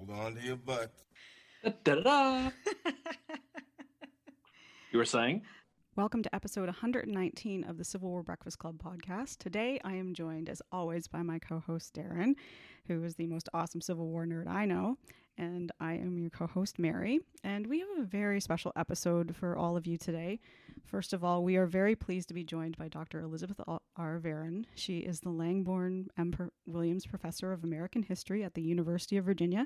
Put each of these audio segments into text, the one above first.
Hold on to your butts. Da-da-da. You were saying? Welcome to episode 119 of the Civil War Breakfast Club podcast. Today, I am joined, as always, by my co-host, Darren, who is the most awesome Civil War nerd I know, and I am your co-host, Mary. And we have a very special episode for all of you today. First of all, we are very pleased to be joined by Dr. Elizabeth R. Varon. She is the Langborn M. Williams Professor of American History at the University of Virginia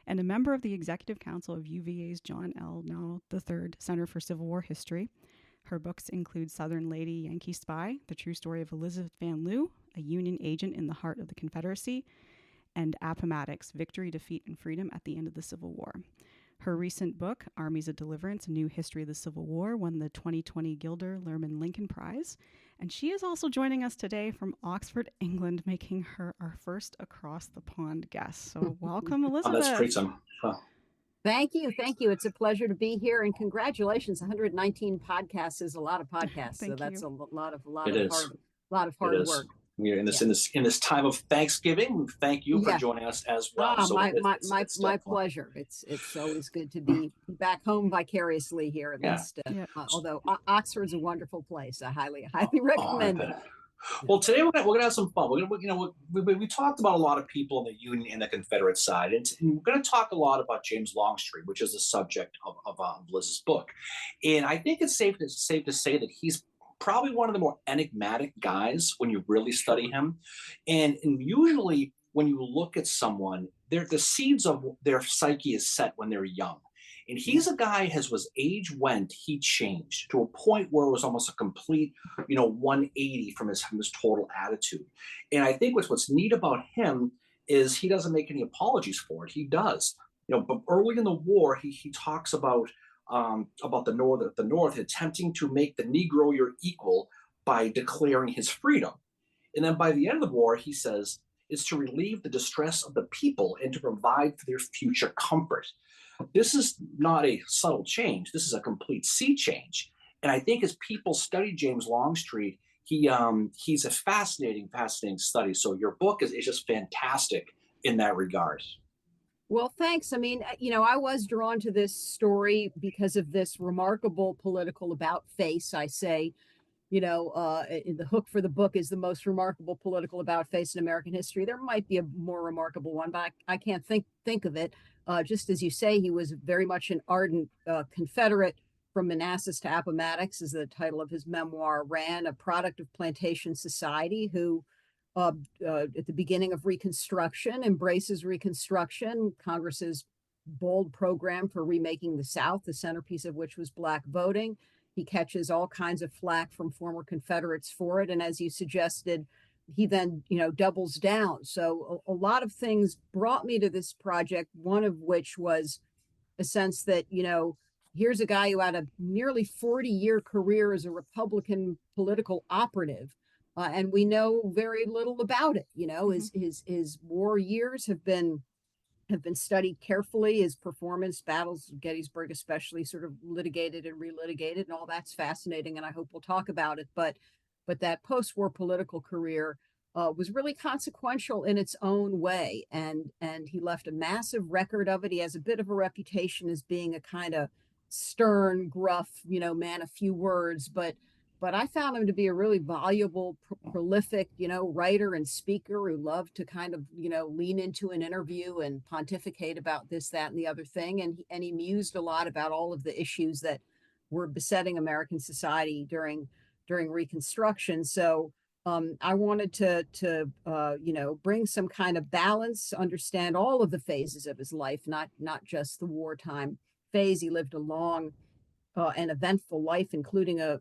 and a member of the Executive Council of UVA's John L. Nall III Center for Civil War History. Her books include Southern Lady, Yankee Spy, The True Story of Elizabeth Van Lew, a Union Agent in the Heart of the Confederacy, and Appomattox, Victory, Defeat, and Freedom at the End of the Civil War. Her recent book, Armies of Deliverance, A New History of the Civil War, won the 2020 Gilder Lehrman Lincoln Prize. And she is also joining us today from Oxford, England, making her our first across-the-pond guest. So welcome, Elizabeth. That's great. Thank you. It's a pleasure to be here, and congratulations. 119 podcasts is a lot of podcasts. So that's a lot of hard work. We're in this time of Thanksgiving. Thank you for joining us as well. My pleasure. It's always good to be back home vicariously here at least. Although Oxford's a wonderful place, I highly recommend it. Well, today we're going to have some fun. We talked about a lot of people in the Union and the Confederate side, and we're going to talk a lot about James Longstreet, which is the subject of Liz's book. And I think it's safe to say that he's probably one of the more enigmatic guys when you really study him. And usually when you look at someone, the seeds of their psyche is set when they're young. And he's a guy, as age went, he changed to a point where it was almost a complete, 180 from his total attitude. And I think what's neat about him is he doesn't make any apologies for it. He does. But early in the war, he talks about the North attempting to make the Negro your equal by declaring his freedom. And then by the end of the war, he says, it's to relieve the distress of the people and to provide for their future comfort. This is not a subtle change. This is a complete sea change. And I think as people study James Longstreet, he's a fascinating study. So your book is just fantastic in that regard. Well, thanks. I mean, I was drawn to this story because of this remarkable political about face. I say, the hook for the book is the most remarkable political about face in American history. There might be a more remarkable one, but I can't think of it. Just as you say, he was very much an ardent Confederate. From Manassas to Appomattox, as the title of his memoir ran, a product of plantation society who, at the beginning of Reconstruction, embraces Reconstruction, Congress's bold program for remaking the South, the centerpiece of which was Black voting. He catches all kinds of flack from former Confederates for it. And as you suggested, he then, doubles down. So a lot of things brought me to this project, one of which was a sense that, here's a guy who had a nearly 40-year career as a Republican political operative. And we know very little about it. His war years have been studied carefully. His performance, battles of Gettysburg especially, sort of litigated and relitigated, and all that's fascinating, and I hope we'll talk about it. But that post-war political career was really consequential in its own way, and he left a massive record of it. He has a bit of a reputation as being a kind of stern, gruff, man of few words, but I found him to be a really valuable, prolific, writer and speaker who loved to kind of, lean into an interview and pontificate about this, that, and the other thing. And he mused a lot about all of the issues that were besetting American society during Reconstruction. So I wanted to bring some kind of balance, understand all of the phases of his life, not just the wartime phase. He lived a long and eventful life, including a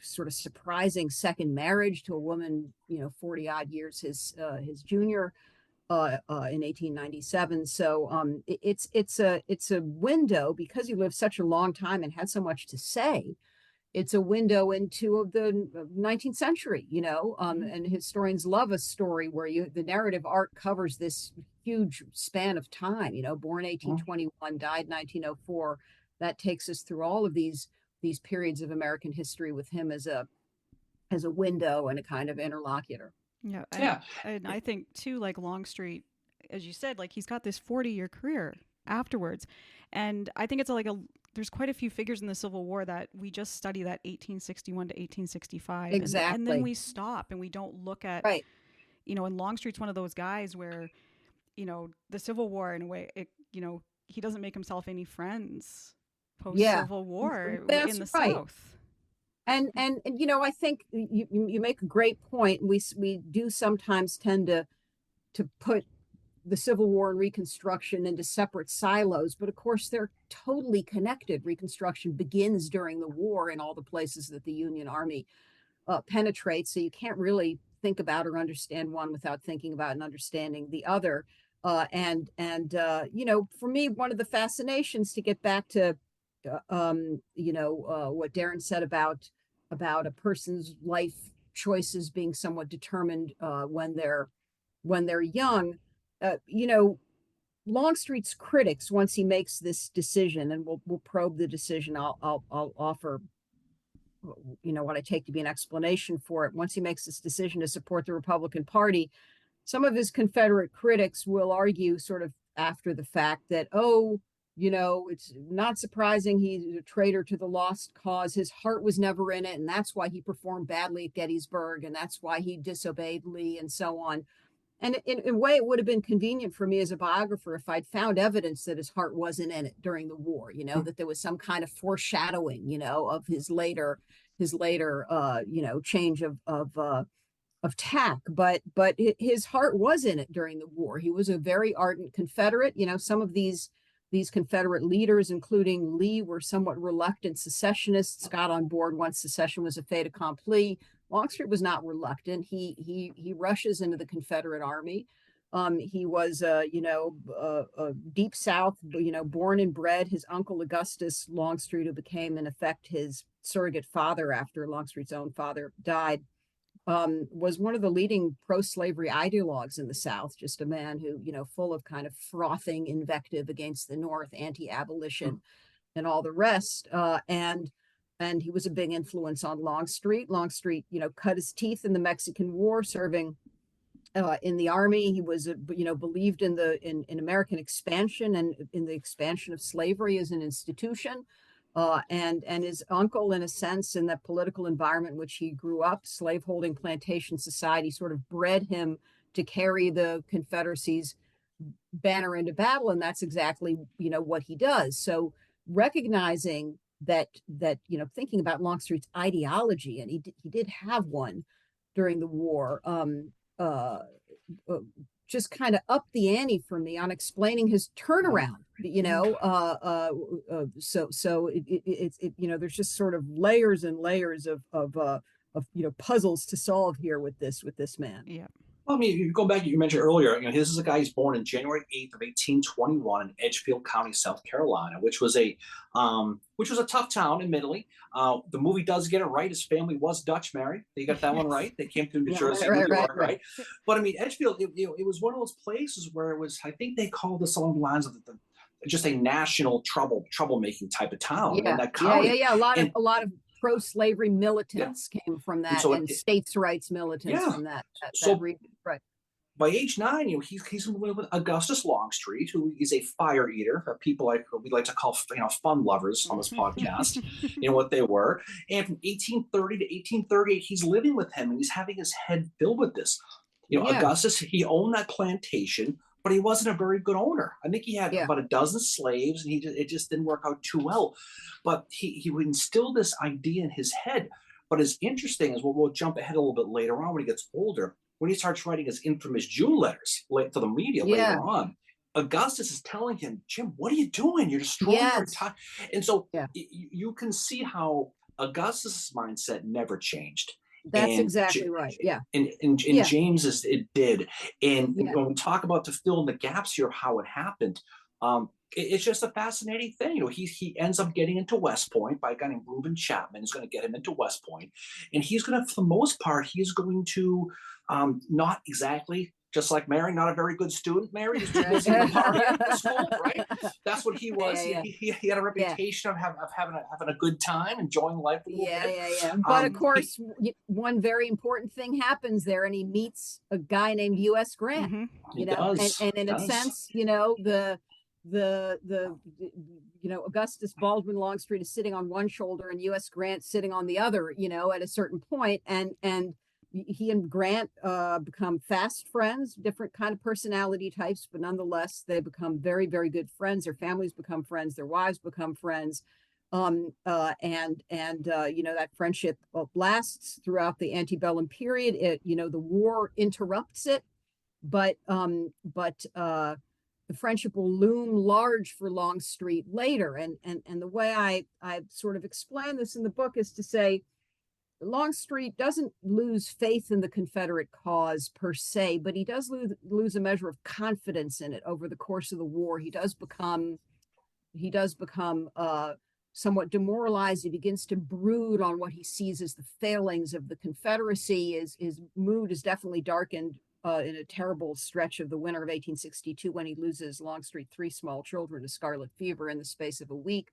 sort of surprising second marriage to a woman, 40 odd years his junior in 1897. So it's a window, because he lived such a long time and had so much to say. It's a window into the 19th century, and historians love a story where the narrative arc covers this huge span of time, born 1821, died 1904. That takes us through all of these periods of American history with him as a window and a kind of interlocutor. And I think too, like Longstreet, as you said, like he's got this 40-year career afterwards. And I think it's there's quite a few figures in the Civil War that we just study that 1861 to 1865. And then Exactly. we stop and we don't look at, Right. and Longstreet's one of those guys where, the Civil War, in a way, he doesn't make himself any friends post Yeah. Civil War That's in the right. South. And I think you make a great point. We do sometimes tend to put the Civil War and Reconstruction into separate silos, but of course they're totally connected. Reconstruction begins during the war in all the places that the Union Army penetrates, so you can't really think about or understand one without thinking about and understanding the other. For me, one of the fascinations, to get back to what Darren said about a person's life choices being somewhat determined when they're young. Longstreet's critics, once he makes this decision, and we'll probe the decision. I'll offer what I take to be an explanation for it. Once he makes this decision to support the Republican Party, some of his Confederate critics will argue, sort of after the fact, that it's not surprising he's a traitor to the lost cause. His heart was never in it, and that's why he performed badly at Gettysburg, and that's why he disobeyed Lee, and so on. And in a way, it would have been convenient for me as a biographer if I'd found evidence that his heart wasn't in it during the war, that there was some kind of foreshadowing, of his later change of tack. But his heart was in it during the war. He was a very ardent Confederate. Some of these Confederate leaders, including Lee, were somewhat reluctant secessionists, got on board once secession was a fait accompli. Longstreet was not reluctant. He rushes into the Confederate Army. He was, deep South, born and bred. His uncle Augustus Longstreet, who became in effect his surrogate father after Longstreet's own father died, was one of the leading pro-slavery ideologues in the South. Just a man who, full of kind of frothing invective against the North, anti-abolition, and all the rest. And he was a big influence on Longstreet. Longstreet, cut his teeth in the Mexican War, serving in the army. He was, believed in American expansion and in the expansion of slavery as an institution. And his uncle, in a sense, in that political environment in which he grew up, slaveholding plantation society, sort of bred him to carry the Confederacy's banner into battle, and that's exactly what he does. So recognizing that thinking about Longstreet's ideology, and he did have one during the war, just kind of up the ante for me on explaining his turnaround. So there's just sort of layers and layers of puzzles to solve here with this man. Yeah. Well, I mean, you go back, you mentioned earlier, this is a guy who's born on January 8th of 1821 in Edgefield County, South Carolina, which was a tough town, admittedly. The movie does get it right. His family was Dutch married. They got that one right. They came through New Jersey, New York, right? But I mean, Edgefield, it was one of those places where it was, I think they called this along the lines of just a national troublemaking type of town. Yeah, that county. A lot of pro-slavery militants came from that, and states' rights militants from that region. Right. By age 9, he's with Augustus Longstreet, who is a fire eater. People we like to call fun lovers on this podcast. What they were. And from 1830 to 1838, he's living with him, and he's having his head filled with this. Augustus, he owned that plantation, but he wasn't a very good owner. I think he had about a dozen slaves, and it just didn't work out too well. But he would instill this idea in his head. But as interesting as we'll jump ahead a little bit later on when he gets older, when he starts writing his infamous June letters to the media later on, Augustus is telling him, Jim, what are you doing? You're destroying your time. And so you can see how Augustus' mindset never changed. That's exactly right. Yeah. And James's, it did. And when we talk about to fill in the gaps here, how it happened, it's just a fascinating thing. He ends up getting into West Point by a guy named Reuben Chapman. Is going to get him into West Point, and he's going to, for the most part, he's going to not exactly just like Mary, not a very good student. Mary was too busy partying at school, right? That's what he was. Yeah, He had a yeah. reputation of having a good time, enjoying life a little Yeah, bit. yeah, yeah. But of He, course, one very important thing happens there, and he meets a guy named U.S. Grant. Mm-hmm. he does. And in a sense, the Augustus Baldwin Longstreet is sitting on one shoulder and U.S. Grant sitting on the other. At a certain point, and he and Grant become fast friends, different kind of personality types, but nonetheless, they become very, very good friends. Their families become friends. Their wives become friends. That friendship lasts throughout the antebellum period. The war interrupts it, but the friendship will loom large for Longstreet later. And the way I sort of explain this in the book is to say, Longstreet doesn't lose faith in the Confederate cause per se, but he does lose a measure of confidence in it over the course of the war. He does become somewhat demoralized. He begins to brood on what he sees as the failings of the Confederacy. His mood is definitely darkened in a terrible stretch of the winter of 1862 when he loses Longstreet 3 small children to scarlet fever in the space of a week.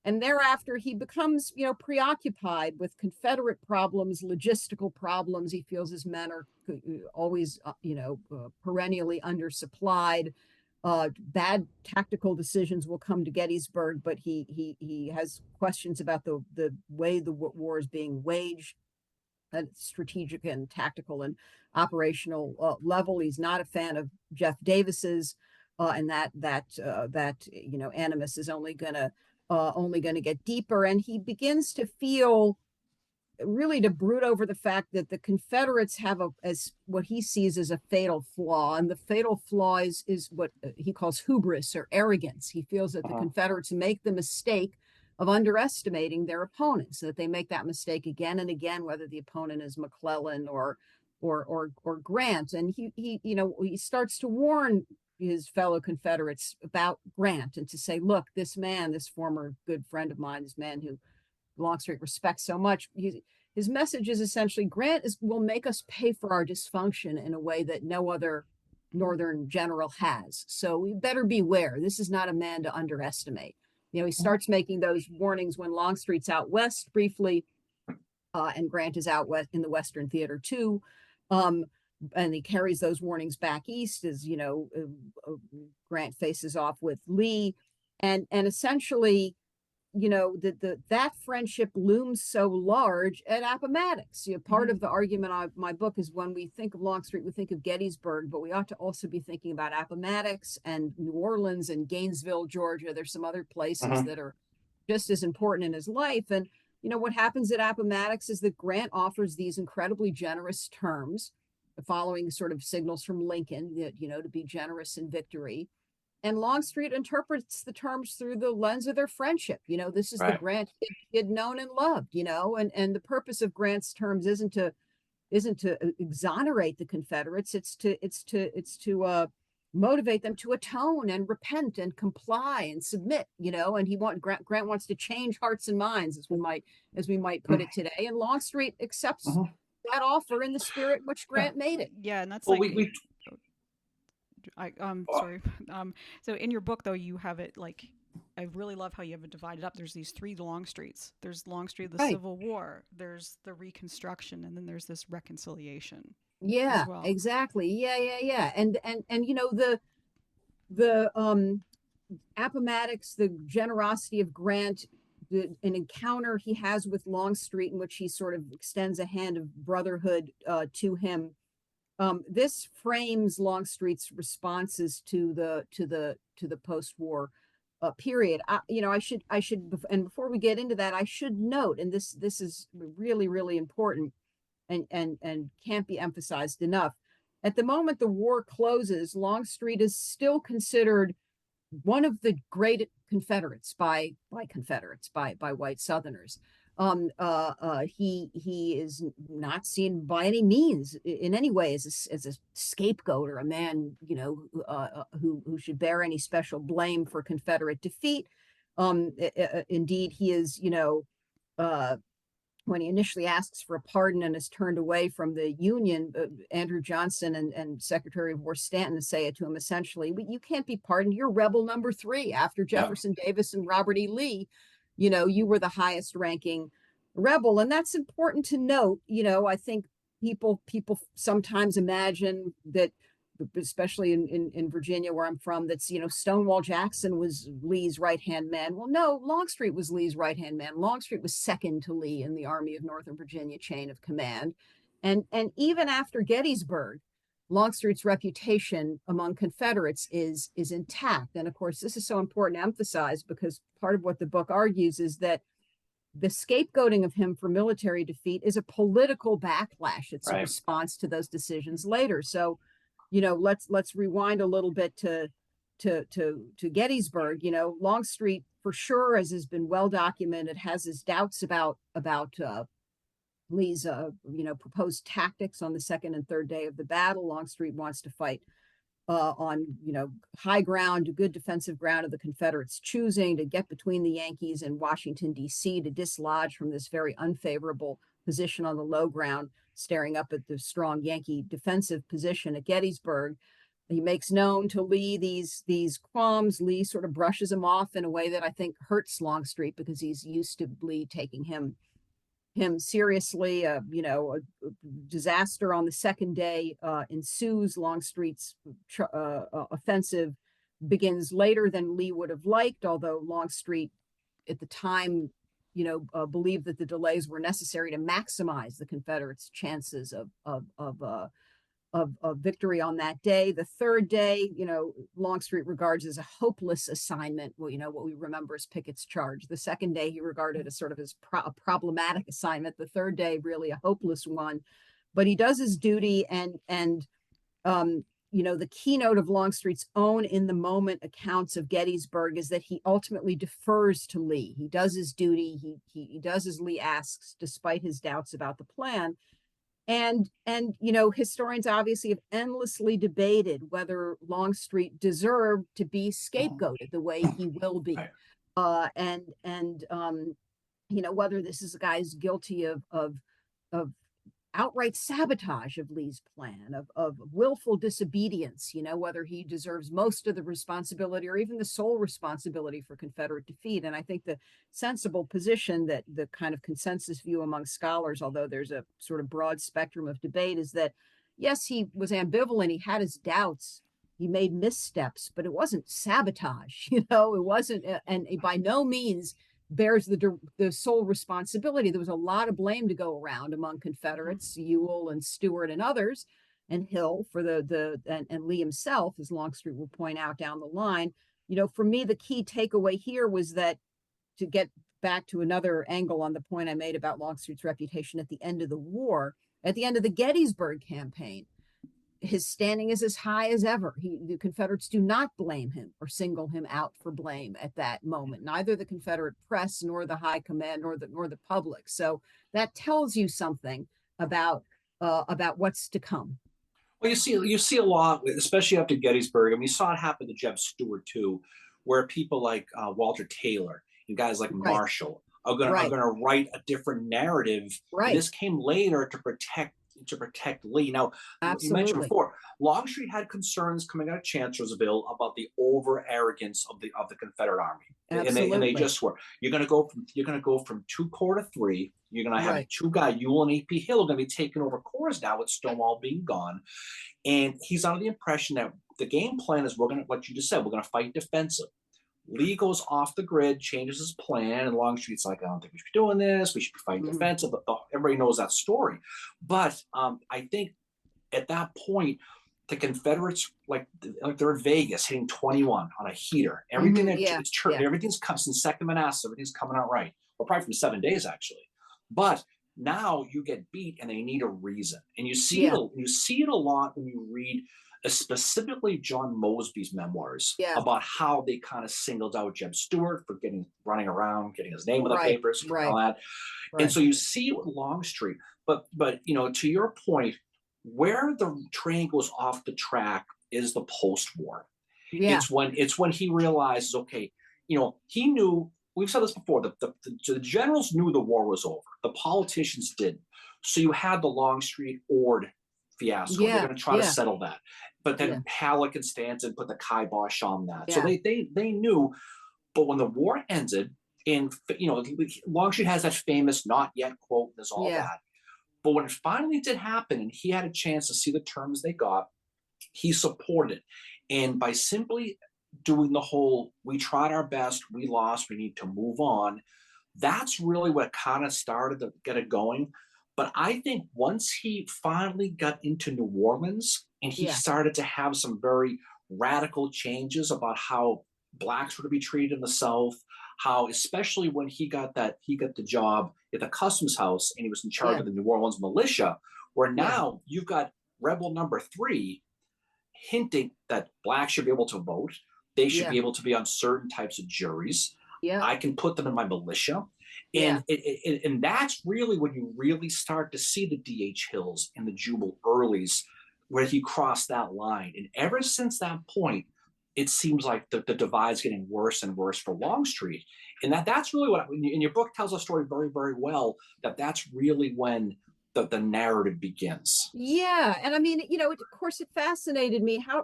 And thereafter, he becomes, preoccupied with Confederate problems, logistical problems. He feels his men are always, perennially undersupplied. Bad tactical decisions will come to Gettysburg, but he has questions about the way the war is being waged at strategic and tactical and operational level. He's not a fan of Jeff Davis's, and that animus is only going to get deeper. And he begins to feel really to brood over the fact that the Confederates have as what he sees as a fatal flaw, and the fatal flaw is what he calls hubris or arrogance. He feels that the Confederates make the mistake of underestimating their opponents, that they make that mistake again and again, whether the opponent is McClellan or Grant. And he starts to warn his fellow Confederates about Grant and to say, look, this man, this former good friend of mine, this man who Longstreet respects so much, his message is essentially Grant will make us pay for our dysfunction in a way that no other Northern general has. So we better beware. This is not a man to underestimate. He starts making those warnings when Longstreet's out west briefly, and Grant is out west in the Western Theater too. And he carries those warnings back east as, Grant faces off with Lee. And essentially, that friendship looms so large at Appomattox. Part of the argument of my book is when we think of Longstreet, we think of Gettysburg, but we ought to also be thinking about Appomattox and New Orleans and Gainesville, Georgia. There's some other places that are just as important in his life. And, what happens at Appomattox is that Grant offers these incredibly generous terms, following sort of signals from Lincoln that, to be generous in victory. And Longstreet interprets the terms through the lens of their friendship. This is the Grant he had known and loved, and the purpose of Grant's terms isn't to exonerate the Confederates. It's to motivate them to atone and repent and comply and submit, and Grant wants to change hearts and minds, as we might put it today. And Longstreet accepts that offer in the spirit which Grant made it. Yeah, and that's sorry. So in your book, though, you have it like, I really love how you have it divided up. There's these 3 Longstreets. There's Longstreet of the Civil War. There's the Reconstruction, and then there's this reconciliation. Yeah, well. Exactly. Yeah. And the Appomattox, the generosity of Grant, an encounter he has with Longstreet in which he sort of extends a hand of brotherhood to him. This frames Longstreet's responses to the post-war period. I should, and before we get into that, I should note, and this is really, really important, and can't be emphasized enough. At the moment the war closes, Longstreet is still considered one of the great Confederates by white Southerners. He is not seen by any means in any way as a scapegoat or a man, who should bear any special blame for Confederate defeat. Indeed, he is, when he initially asks for a pardon and is turned away from the Union, Andrew Johnson and Secretary of War Stanton say it to him essentially, you can't be pardoned. You're rebel number 3 after Jefferson Davis and Robert E. Lee. You were the highest ranking rebel. And that's important to note. I think people sometimes imagine that, especially in Virginia, where I'm from, that's, Stonewall Jackson was Lee's right-hand man. Well, no, Longstreet was Lee's right-hand man. Longstreet was second to Lee in the Army of Northern Virginia chain of command. And even after Gettysburg, Longstreet's reputation among Confederates is intact. And of course, this is so important to emphasize, because part of what the book argues is that the scapegoating of him for military defeat is a political backlash. It's a response to those decisions later. So, let's rewind a little bit to Gettysburg. Longstreet, for sure, as has been well documented, has his doubts about Lee's proposed tactics on the second and third day of the battle. Longstreet wants to fight on high ground, good defensive ground of the Confederates choosing, to get between the Yankees and Washington, D.C., to dislodge from this very unfavorable position on the low ground, staring up at the strong Yankee defensive position at Gettysburg. He makes known to Lee these qualms. Lee sort of brushes him off in a way that I think hurts Longstreet, because he's used to Lee taking him seriously. A disaster on the second day ensues. Longstreet's offensive begins later than Lee would have liked, although Longstreet at the time believed that the delays were necessary to maximize the Confederates' chances of victory on that day. The third day, Longstreet regards as a hopeless assignment. Well, what we remember as Pickett's charge. The second day he regarded as sort of a problematic assignment. The third day, really a hopeless one. But he does his duty, and the keynote of Longstreet's own in the moment accounts of Gettysburg is that he ultimately defers to Lee. He does his duty. He does as Lee asks, despite his doubts about the plan. And historians obviously have endlessly debated whether Longstreet deserved to be scapegoated the way he will be. Whether this is a guy who's guilty of outright sabotage of Lee's plan, of willful disobedience, whether he deserves most of the responsibility or even the sole responsibility for Confederate defeat. And I think the sensible position, that the kind of consensus view among scholars, although there's a sort of broad spectrum of debate, is that, yes, he was ambivalent, he had his doubts, he made missteps, but it wasn't sabotage, it wasn't, and by no means bears the sole responsibility. There was a lot of blame to go around among Confederates, Ewell and Stewart and others, and Hill for and Lee himself, as Longstreet will point out down the line. For me, the key takeaway here was that, to get back to another angle on the point I made about Longstreet's reputation at the end of the war, at the end of the Gettysburg campaign, his standing is as high as ever. The Confederates do not blame him or single him out for blame at that moment. Neither the Confederate press, nor the high command, nor the public. So that tells you something about what's to come. Well, you see a lot, especially after Gettysburg. I mean, you saw it happen to Jeb Stuart too, where people like Walter Taylor and guys like Marshall are going to write a different narrative. And this came later to protect Lee. Now, you mentioned before, Longstreet had concerns coming out of Chancellorsville about the over arrogance of the Confederate Army, and they just were. You're going to go from 2 corps to 3. You're going to have 2 guys, Ewell and A.P. Hill, are going to be taking over corps now with Stonewall being gone, and he's under the impression that the game plan is, what you just said, we're going to fight defensive. Lee goes off the grid, changes his plan, and Longstreet's like, I don't think we should be doing this. We should be fighting defensive. But everybody knows that story. But I think at that point, the Confederates, like they're in Vegas, hitting 21 on a heater. Everything everything's comes in second Manassas. Everything's coming out right. Well, probably from 7 days actually. But now you get beat, and they need a reason. And you see it a lot when you read specifically John Mosby's memoirs about how they kind of singled out Jeb Stuart for running around, getting his name on the papers, and all that. And so you see with Longstreet, but to your point, where the train goes off the track is the post-war. It's when he realizes, okay, he knew we've said this before. The generals knew the war was over. The politicians didn't. So you had the Longstreet Ord fiasco. They're Yeah, going to try to yeah, settle that, but yeah, then Halleck and Stanton put the kibosh on that. So yeah, they knew. But when the war ended, and Longstreet has that famous "not yet" quote. There's all yeah, that. But when it finally did happen, and he had a chance to see the terms they got, he supported it. And by simply doing the whole, we tried our best, we lost, we need to move on, that's really what kind of started to get it going. But I think once he finally got into New Orleans and he yeah, started to have some very radical changes about how blacks were to be treated in the South, how especially when he got the job at the customs house and he was in charge yeah, of the New Orleans militia, where yeah, now you've got rebel number three hinting that blacks should be able to vote. They should yeah, be able to be on certain types of juries. yeah, I can put them in my militia. yeah, And that's really when you really start to see the D.H. Hills and the Jubal Earlys, where he crossed that line. And ever since that point, it seems like the divide's getting worse and worse for Longstreet. And that's really what, in your book tells a story very, very well, that's really when the narrative begins. yeah. And I mean, of course, it fascinated me. How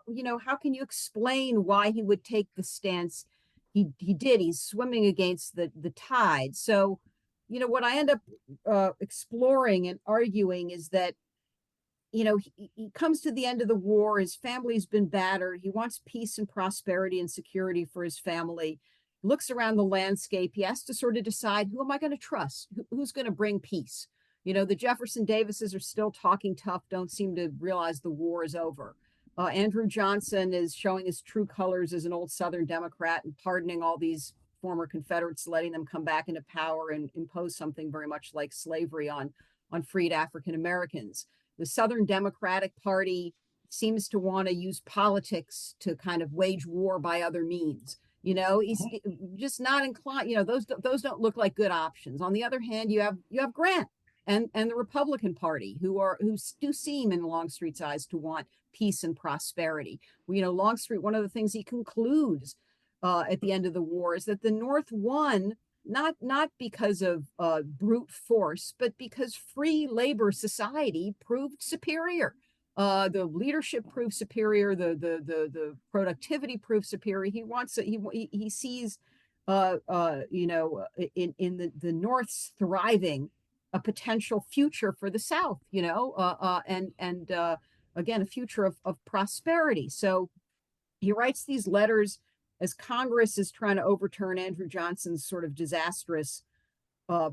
can you explain why he would take the stance he did? He's swimming against the tide. So, what I end up exploring and arguing is that he comes to the end of the war. His family's been battered. He wants peace and prosperity and security for his family. Looks around the landscape. He has to sort of decide, who am I going to trust? Who's going to bring peace? The Jefferson Davises are still talking tough, don't seem to realize the war is over. Andrew Johnson is showing his true colors as an old Southern Democrat and pardoning all these former Confederates, letting them come back into power and impose something very much like slavery on freed African Americans. The Southern Democratic Party seems to want to use politics to kind of wage war by other means. He's Mhm. just not inclined. Those don't look like good options. On the other hand, you have Grant and the Republican Party, who do seem in Longstreet's eyes to want peace and prosperity. Longstreet, one of the things he concludes at the end of the war is that the North won not because of brute force, but because free labor society proved superior. The leadership proved superior. The productivity proved superior. He sees, in the North's thriving, a potential future for the South. And again, a future of prosperity. So he writes these letters as Congress is trying to overturn Andrew Johnson's sort of disastrous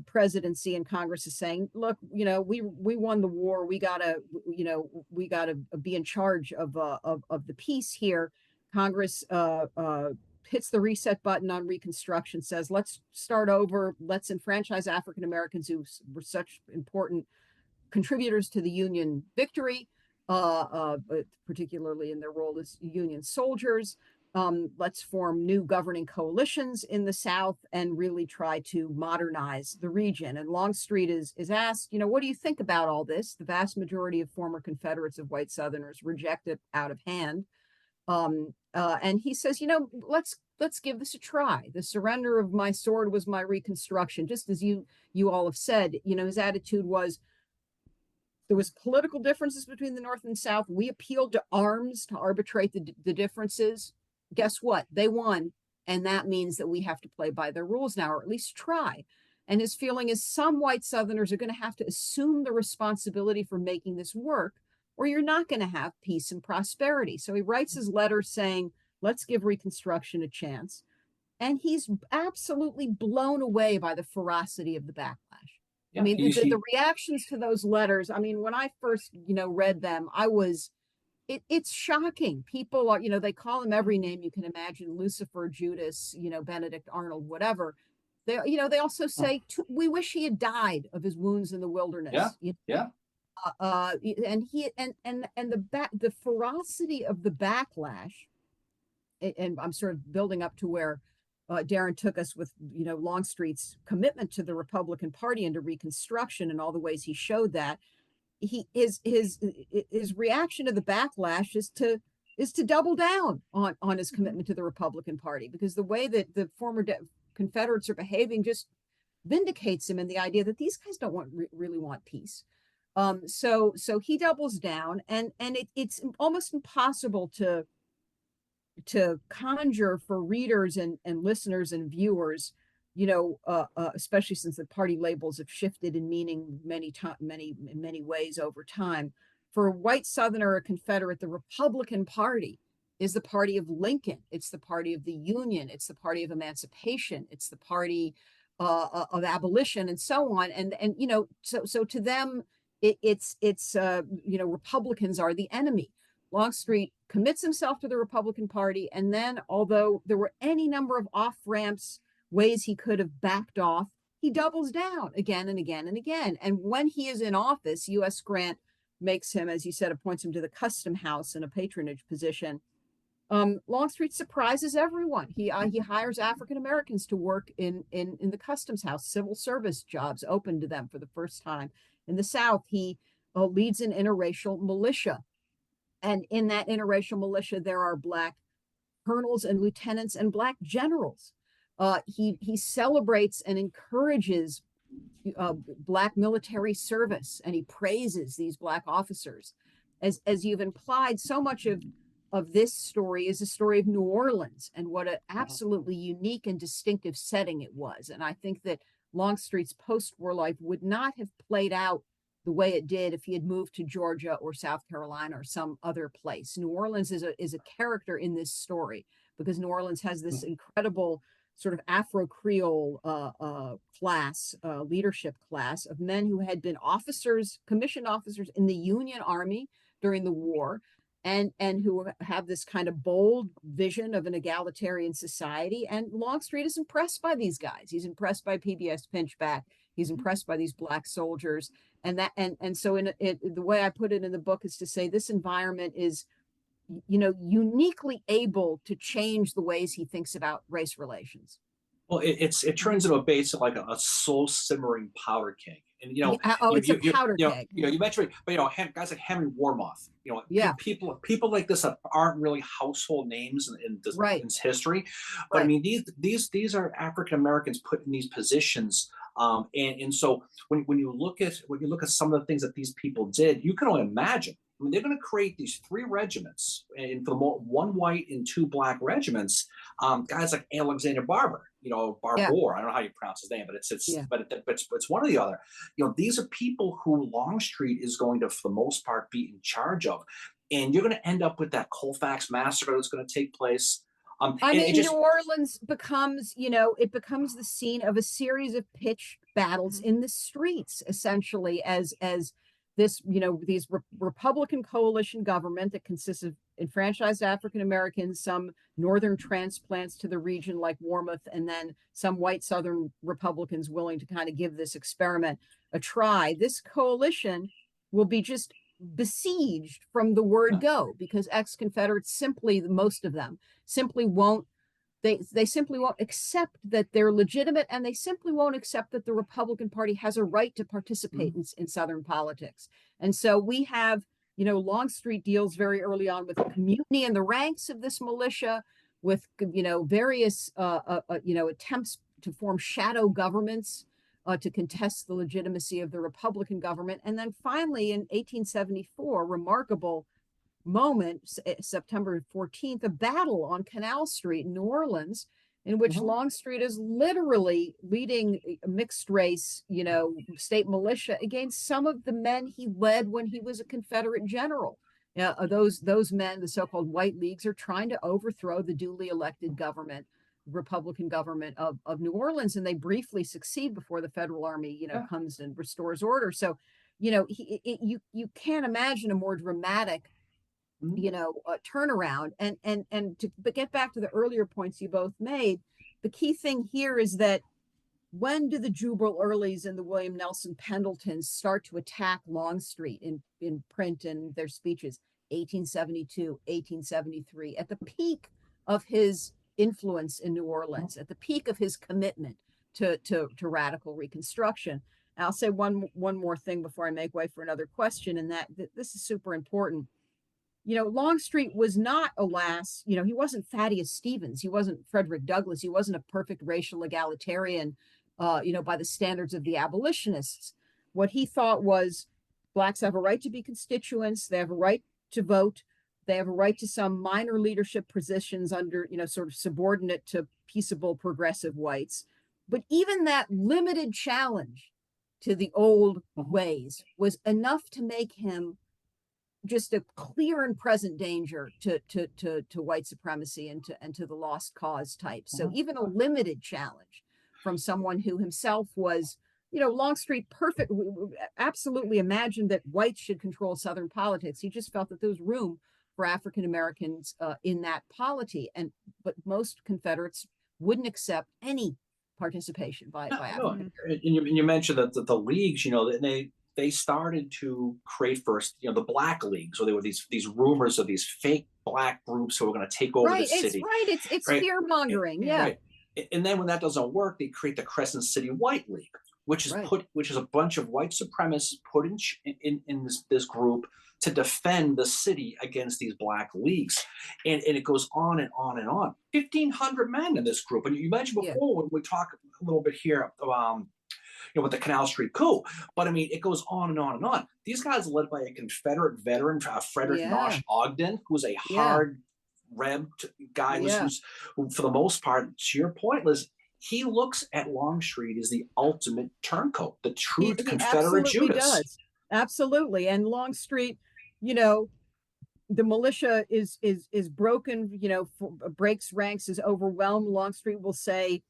presidency, and Congress is saying, "Look, we won the war. We gotta be in charge of the peace here." Congress hits the reset button on Reconstruction, says, "Let's start over. Let's enfranchise African Americans who were such important contributors to the Union victory, particularly in their role as Union soldiers. Let's form new governing coalitions in the South and really try to modernize the region." And Longstreet is asked, what do you think about all this? The vast majority of former Confederates of white Southerners reject it out of hand. And he says, let's give this a try. The surrender of my sword was my Reconstruction. Just as you all have said, his attitude was, there was political differences between the North and South. We appealed to arms to arbitrate the differences. Guess what? They won. And that means that we have to play by their rules now, or at least try. And his feeling is some white Southerners are going to have to assume the responsibility for making this work, or you're not going to have peace and prosperity. So he writes his letter saying, let's give Reconstruction a chance. And he's absolutely blown away by the ferocity of the backlash. I Yeah, mean, the reactions to those letters, I mean, when I first, read them, it's shocking. People are, they call him every name you can imagine: Lucifer, Judas, Benedict Arnold, whatever. They also say, we wish he had died of his wounds in the yeah, wilderness. yeah. And the ferocity of the backlash, and I'm sort of building up to where Darren took us with, Longstreet's commitment to the Republican Party and to Reconstruction and all the ways he showed that. His reaction to the backlash is to is to double down on his commitment to the Republican Party, because the way that the former Confederates are behaving just vindicates him in the idea that these guys don't really want peace. So he doubles down, and it's almost impossible to conjure for readers and listeners and viewers, especially since the party labels have shifted in meaning in many ways over time. For a white Southerner or a Confederate, the Republican Party is the party of Lincoln. It's the party of the Union. It's the party of emancipation. It's the party of abolition, and so on. And so to them, it's Republicans are the enemy. Longstreet commits himself to the Republican Party, and then, although there were any number of off ramps, ways he could have backed off, he doubles down again and again and again. And when he is in office, U.S. Grant makes him, as you said, appoints him to the Custom House in a patronage position. Longstreet surprises everyone. He hires African Americans to work in the Customs House. Civil service jobs open to them for the first time. In the South, he leads an interracial militia. And in that interracial militia, there are Black colonels and lieutenants and Black generals. He celebrates and encourages Black military service, and he praises these Black officers. As you've implied, so much of this story is a story of New Orleans and what an absolutely unique and distinctive setting it was. And I think that Longstreet's post-war life would not have played out the way it did if he had moved to Georgia or South Carolina or some other place. New Orleans is a character in this story, because New Orleans has this incredible sort of Afro-Creole leadership class of men who had been officers, commissioned officers in the Union Army during the war, and who have this kind of bold vision of an egalitarian society. And Longstreet is impressed by these guys. He's impressed by PBS Pinchback. He's impressed by these Black soldiers. And so the way I put it in the book is to say this environment is, uniquely able to change the ways he thinks about race relations. Well, it turns into a base of like a soul simmering powder keg. And it's a powder keg. You mentioned, but guys like Henry Warmoth, people like this that aren't really household names in history, but I mean these are African Americans put in these positions, and so when you look at some of the things that these people did, you can only imagine. I mean, they're going to create these 3 regiments, and for the 1 white and 2 Black regiments, guys like Alexander Barber, Barbour, I don't know how you pronounce his name, but it's one or the other. These are people who Longstreet is going to, for the most part, be in charge of, and you're going to end up with that Colfax massacre that's going to take place. New Orleans becomes, it becomes the scene of a series of pitched battles in the streets, essentially, as this, these Republican coalition government that consists of enfranchised African Americans, some Northern transplants to the region like Warmoth, and then some white Southern Republicans willing to kind of give this experiment a try. This coalition will be just besieged from the word go, because ex-Confederates simply, most of them, simply won't. They simply won't accept that they're legitimate, and they simply won't accept that the Republican Party has a right to participate in Southern politics. And so we have, Longstreet deals very early on with community in the ranks of this militia, with, various, attempts to form shadow governments to contest the legitimacy of the Republican government. And then finally, in 1874, remarkable moment, September 14th, a battle on Canal Street in New Orleans, in which Longstreet is literally leading a mixed race, state militia against some of the men he led when he was a Confederate general. Those men, the so-called White Leagues, are trying to overthrow the duly elected government, Republican government of New Orleans, and they briefly succeed before the federal army, comes and restores order. So, you can't imagine a more dramatic turnaround. And to get back to the earlier points you both made, the key thing here is that when do the Jubal Earlys and the William Nelson Pendletons start to attack Longstreet in print and their speeches? 1872, 1873, at the peak of his influence in New Orleans, at the peak of his commitment to radical reconstruction. And I'll say one more thing before I make way for another question, and that this is super important. Longstreet was not, alas, he wasn't Thaddeus Stevens. He wasn't Frederick Douglass. He wasn't a perfect racial egalitarian, by the standards of the abolitionists. What he thought was blacks have a right to be constituents. They have a right to vote. They have a right to some minor leadership positions under, sort of subordinate to peaceable progressive whites. But even that limited challenge to the old ways was enough to make him just a clear and present danger to white supremacy and to the lost cause type. So even a limited challenge from someone who himself was, Longstreet absolutely imagined that whites should control Southern politics. He just felt that there was room for African Americans in that polity, but most Confederates wouldn't accept any participation by African. And you mentioned that the leagues, they started to create first, the Black League. So there were these rumors of these fake Black groups who were going to take over the city. It's fear mongering. Yeah. Right. And then when that doesn't work, they create the Crescent City White League, which is a bunch of white supremacists put in this group to defend the city against these Black leagues. And it goes on and on and on. 1,500 men in this group. And you mentioned before when we talk a little bit here with the Canal Street coup. But I mean, it goes on and on and on. These guys are led by a Confederate veteran, Frederick Nosh Ogden, who's a hard reb guy who, for the most part, to your point, Liz, he looks at Longstreet as the ultimate turncoat, the true Confederate Judas. Does. Absolutely. And Longstreet, the militia is broken, breaks ranks, is overwhelmed. Longstreet will say,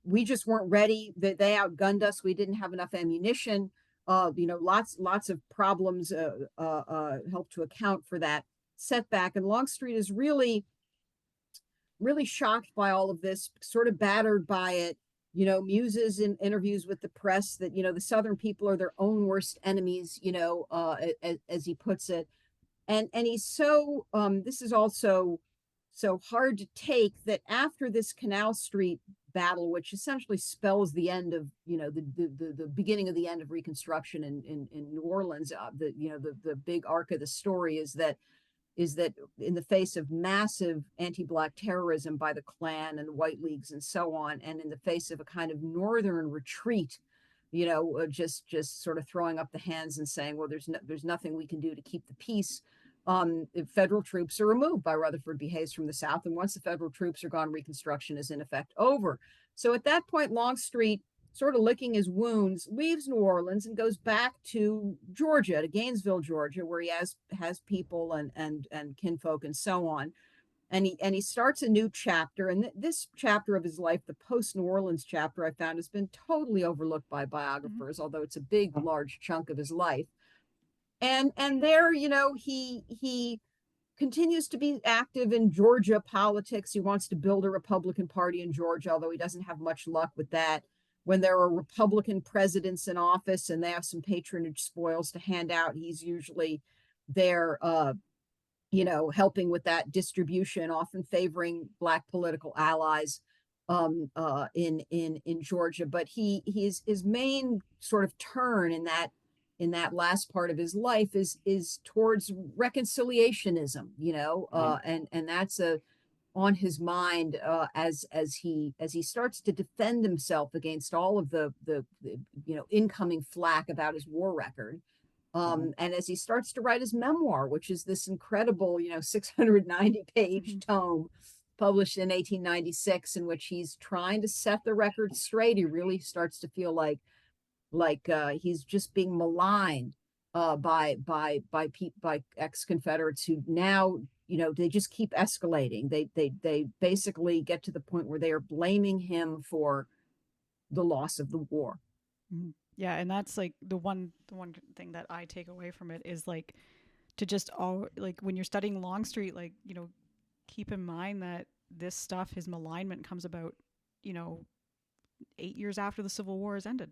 we just weren't ready. They outgunned us. We didn't have enough ammunition. Lots of problems help to account for that setback. And Longstreet is really, really shocked by all of this, sort of battered by it. Muses in interviews with the press that, the Southern people are their own worst enemies, as he puts it. And he's so, this is also so hard to take that after this Canal Street battle, which essentially spells the end of, the beginning of the end of Reconstruction in New Orleans, the big arc of the story is that in the face of massive anti-Black terrorism by the Klan and white leagues and so on, and in the face of a kind of northern retreat, just sort of throwing up the hands and saying, well, there's nothing we can do to keep the peace. Federal troops are removed by Rutherford B. Hayes from the South. And once the federal troops are gone, Reconstruction is in effect over. So at that point, Longstreet, sort of licking his wounds, leaves New Orleans and goes back to Georgia, to Gainesville, Georgia, where he has people and kinfolk and so on. And he starts a new chapter. And this chapter of his life, the post-New Orleans chapter, I found has been totally overlooked by biographers, although it's a big, large chunk of his life. And there, he continues to be active in Georgia politics. He wants to build a Republican Party in Georgia, although he doesn't have much luck with that. When there are Republican presidents in office and they have some patronage spoils to hand out, he's usually there, helping with that distribution, often favoring Black political allies in Georgia. But his main sort of turn in that last part of his life is towards reconciliationism, and that's on his mind as he starts to defend himself against all of the incoming flack about his war record. And as he starts to write his memoir, which is this incredible, 690-page tome published in 1896, in which he's trying to set the record straight, he really starts to feel like he's just being maligned by ex-Confederates who now, they just keep escalating. They basically get to the point where they are blaming him for the loss of the war. Yeah, and that's like the one thing that I take away from it is like to just when you're studying Longstreet, keep in mind that this stuff, his malignment, comes about 8 years after the Civil War has ended.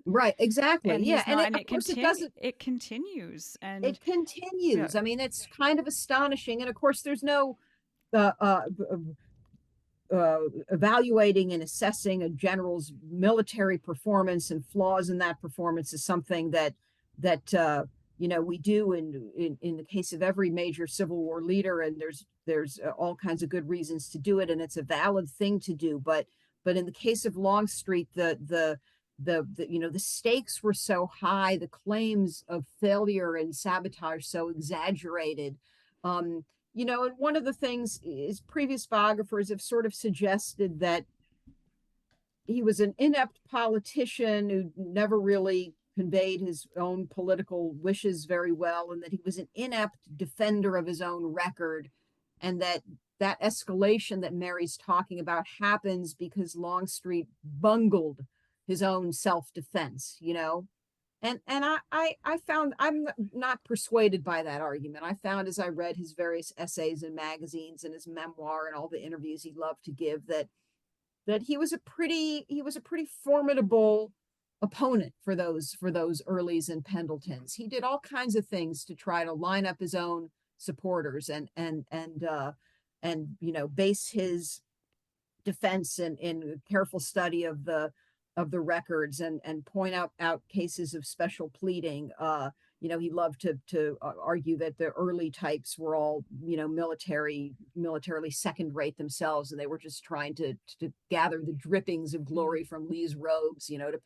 Right, exactly. And yeah, it continues. And it continues. Yeah. I mean, it's kind of astonishing. And of course, there's no evaluating and assessing a general's military performance and flaws in that performance is something that we do in the case of every major Civil War leader, and there's all kinds of good reasons to do it, and it's a valid thing to do. But in the case of Longstreet, the stakes were so high, the claims of failure and sabotage so exaggerated. And one of the things is previous biographers have sort of suggested that he was an inept politician who never really conveyed his own political wishes very well, and that he was an inept defender of his own record, and that escalation that Mary's talking about happens because Longstreet bungled his own self-defense, And I found I'm not persuaded by that argument. I found as I read his various essays and magazines and his memoir and all the interviews he loved to give that he was a pretty formidable opponent for those Earlys and Pendletons. He did all kinds of things to try to line up his own supporters and base his defense in careful study of the records and point out cases of special pleading. He loved to argue that the early types were all, militarily second rate themselves, and they were just trying to gather the drippings of glory from Lee's robes, to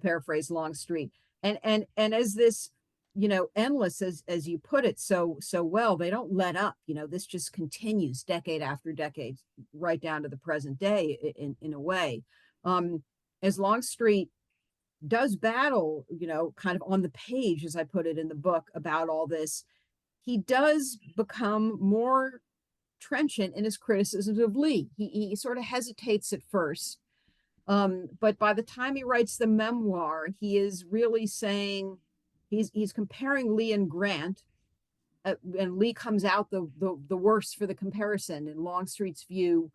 paraphrase Longstreet. And as this, endless as you put it so well, they don't let up. This just continues decade after decade, right down to the present day in a way. As Longstreet does battle, kind of on the page, as I put it in the book, about all this, he does become more trenchant in his criticisms of Lee. He sort of hesitates at first. But by the time he writes the memoir, he is really saying he's comparing Lee and Grant, and Lee comes out the worse for the comparison. In Longstreet's view,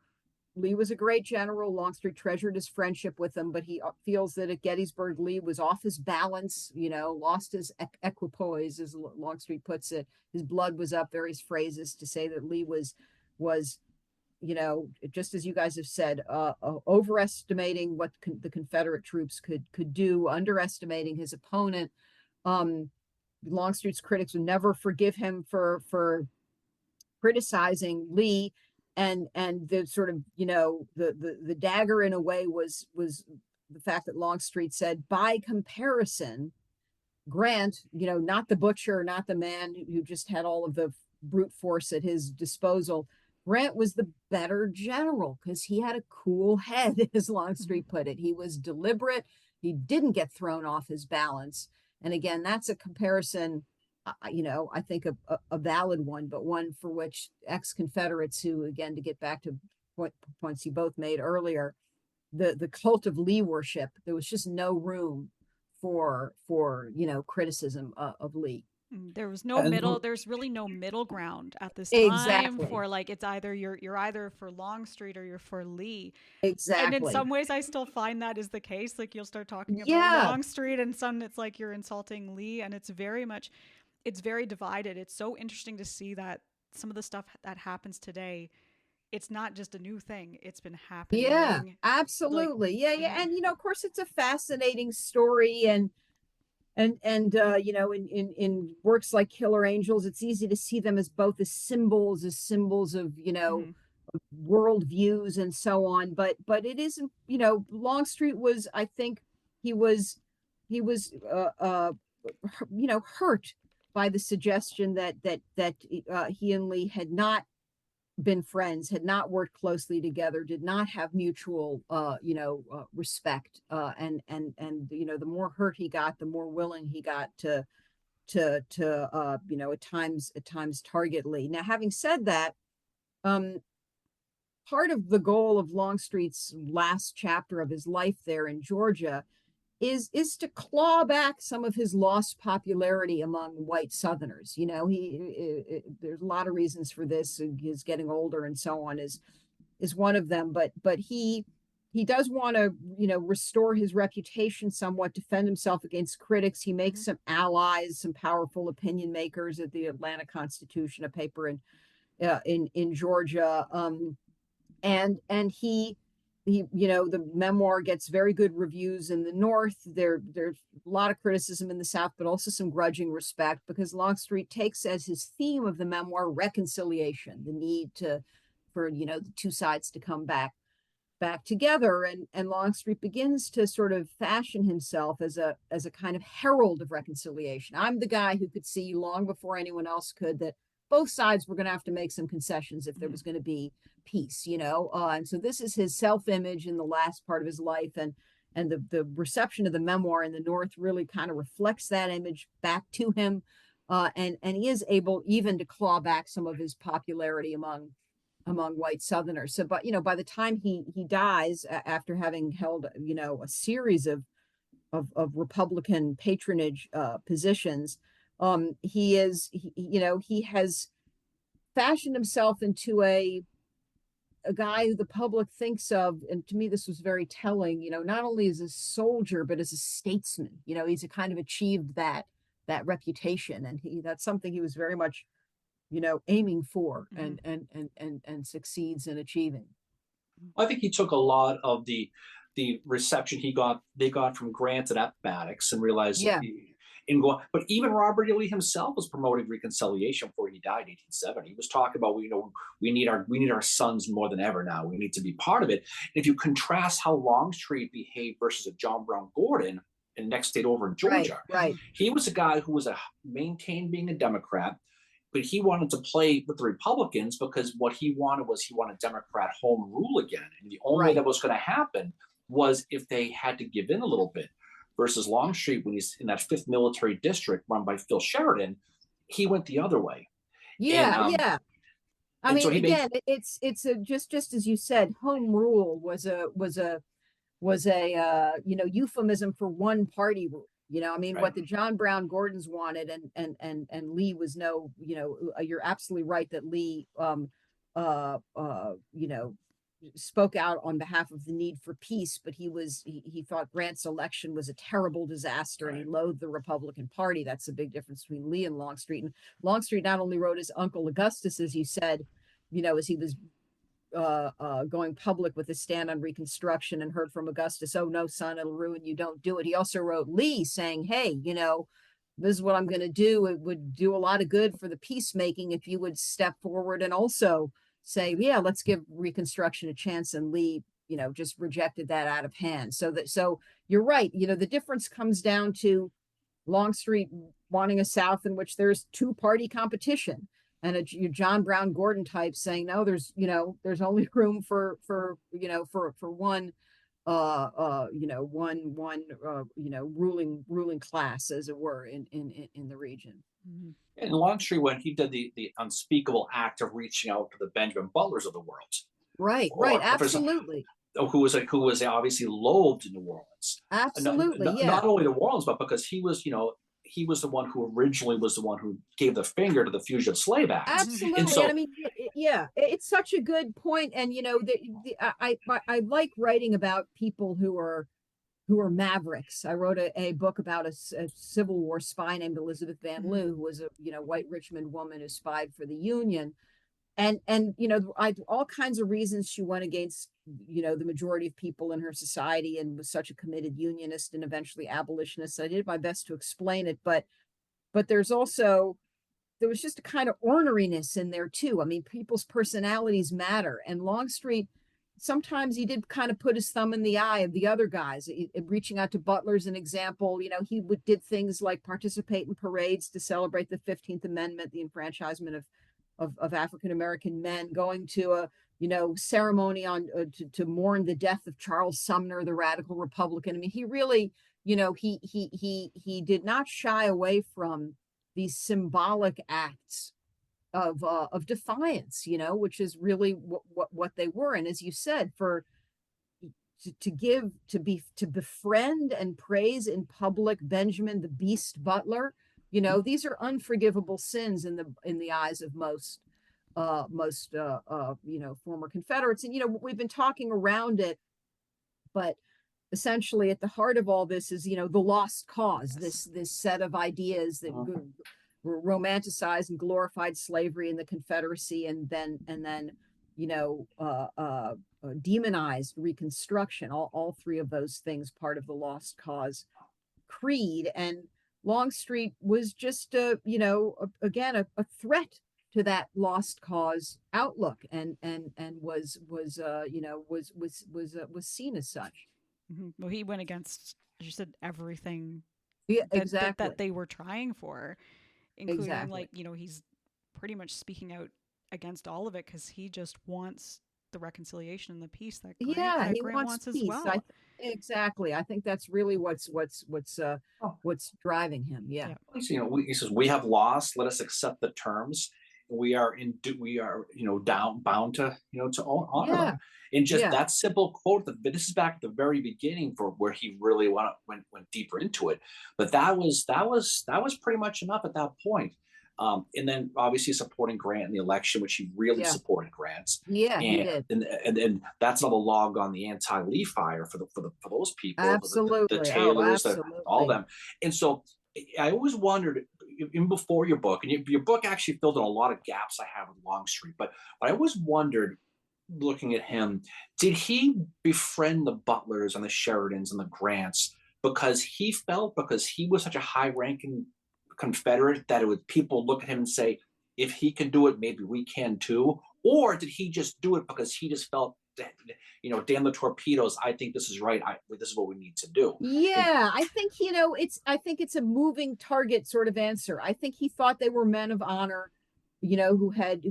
Lee was a great general. Longstreet treasured his friendship with him, but he feels that at Gettysburg, Lee was off his balance, lost his equipoise, as Longstreet puts it. His blood was up, various phrases to say that Lee was, just as you guys have said, overestimating what the Confederate troops could do, underestimating his opponent. Longstreet's critics would never forgive him for criticizing Lee. And the sort of, the dagger in a way was the fact that Longstreet said, by comparison, Grant, not the butcher, not the man who just had all of the brute force at his disposal, Grant was the better general because he had a cool head, as Longstreet put it. He was deliberate. He didn't get thrown off his balance. And again, that's a comparison, I think a valid one, but one for which ex-Confederates who, again, to get back to points you both made earlier, the cult of Lee worship, there was just no room for criticism of Lee. There was no middle. There's really no middle ground at this Exactly. time for it's either you're either for Longstreet or you're for Lee. Exactly. And in some ways, I still find that is the case. Like you'll start talking about Yeah. Longstreet, and some it's like you're insulting Lee, and it's very divided. It's so interesting to see that some of the stuff that happens today, it's not just a new thing. It's been happening. Yeah, absolutely. Yeah. And of course, it's a fascinating story, and in works like Killer Angels, it's easy to see them as both as symbols of world views and so on. But it isn't. Longstreet was, I think, he was hurt by the suggestion that he and Lee had not been friends, had not worked closely together, did not have mutual respect, and the more hurt he got, the more willing he got to at times target Lee. Now, having said that, part of the goal of Longstreet's last chapter of his life there in Georgia is to claw back some of his lost popularity among white Southerners. There's a lot of reasons for this. His getting older and so on is one of them. But he does want to restore his reputation somewhat, defend himself against critics. He makes some allies, some powerful opinion makers at the Atlanta Constitution, a paper in Georgia, and he the memoir gets very good reviews in the North. There's a lot of criticism in the South, but also some grudging respect, because Longstreet takes as his theme of the memoir reconciliation, the need for the two sides to come back together, and Longstreet begins to sort of fashion himself as a kind of herald of reconciliation. I'm the guy who could see long before anyone else could that both sides were going to have to make some concessions if there was going to be peace, and so this is his self-image in the last part of his life, and the reception of the memoir in the North really kind of reflects that image back to him, and he is able even to claw back some of his popularity among white Southerners. So, but by the time he dies, after having held a series of Republican patronage positions, he has fashioned himself into a guy who the public thinks of, and to me this was very telling, not only as a soldier but as a statesman. He's a kind of achieved that reputation, and that's something he was very much aiming for, and succeeds in achieving. I think he took a lot of the reception they got from Grant and Appomattox, and realized Yeah. But even Robert E. Lee himself was promoting reconciliation before he died in 1870. He was talking about, we need our sons more than ever now. We need to be part of it. And if you contrast how Longstreet behaved versus a John Brown Gordon in next state over in Georgia, right. He was a guy who was maintained being a Democrat, but he wanted to play with the Republicans because what he wanted Democrat home rule again. And the only way that was going to happen was if they had to give in a little bit. Versus Longstreet, when he's in that 5th Military District run by Phil Sheridan, he went the other way. Yeah. I mean, so again, it's just as you said, home rule was a euphemism for one party rule. What the John Brown Gordons wanted, and Lee was you're absolutely right that Lee spoke out on behalf of the need for peace, but he thought Grant's election was a terrible disaster, and he loathed the Republican Party. That's the big difference between Lee and Longstreet. And Longstreet not only wrote his uncle Augustus, as you said, as he was going public with his stand on Reconstruction, and heard from Augustus, "Oh no, son, it'll ruin you, don't do it." He also wrote Lee saying, "Hey, this is what I'm going to do. It would do a lot of good for the peacemaking if you would step forward and also say, yeah, let's give Reconstruction a chance." And Lee, just rejected that out of hand. So you're right. The difference comes down to Longstreet wanting a South in which there's two-party competition, and a John Brown Gordon type saying, no, there's only room for one ruling class, as it were, in the region. Mm-hmm. And Longstreet, when he did the unspeakable act of reaching out to the Benjamin Butlers of the world, right, absolutely, who was obviously loathed in New Orleans, absolutely, not only New Orleans, but because he was the one who originally was the one who gave the finger to the Fugitive Slave Act. Absolutely, and I mean, it's such a good point, and I like writing about people who are mavericks. I wrote a book about a Civil War spy named Elizabeth Van Lew, who was a white Richmond woman who spied for the Union, and all kinds of reasons she went against the majority of people in her society, and was such a committed Unionist and eventually abolitionist. I did my best to explain it, but there was just a kind of orneriness in there too. I mean, people's personalities matter, and Longstreet, sometimes he did kind of put his thumb in the eye of the other guys, reaching out to Butler as an example. He did things like participate in parades to celebrate the 15th Amendment, the enfranchisement of African-American men, going to a ceremony to mourn the death of Charles Sumner, the radical Republican. I mean, he really, he did not shy away from these symbolic acts of defiance, which is really what they were. And as you said, to befriend and praise in public Benjamin the Beast Butler, these are unforgivable sins in the eyes of most former Confederates. And we've been talking around it, but essentially at the heart of all this is the lost cause. Yes. This set of ideas that romanticized and glorified slavery in the Confederacy, and then demonized Reconstruction, all three of those things part of the Lost Cause creed. And Longstreet was just again a threat to that Lost Cause outlook, and was seen as such. Well, he went against, as you said, everything Yeah, that they were trying for, including exactly. he's pretty much speaking out against all of it because he just wants the reconciliation and the peace that Yeah, he Grant wants wants as peace. well. Exactly. I think that's really Oh, what's driving him. Yeah. Yeah. he says, we have lost. Let us accept the terms. We are, down bound to, to honor Yeah. them. And just Yeah. that simple quote. This is back at the very beginning for where he really went deeper into it. But that was pretty much enough at that point. And then obviously supporting Grant in the election, which he really Yeah. supported Grant's, Yeah, he and did. and that's another log on the anti-Lee fire for those people, the Absolutely. Oh, Taylors, all of absolutely. them. And so I always wondered, even before your book, and your book actually filled in a lot of gaps I have with Longstreet, but I always wondered, looking at him, did he befriend the Butlers and the Sheridans and the Grants because he was such a high-ranking Confederate that it would people look at him and say, if he can do it, maybe we can too? Or did he just do it because he just felt that, damn the torpedoes, I think this is right. This is what we need to do. And Yeah, I think it's a moving target sort of answer. I think he thought they were men of honor, who had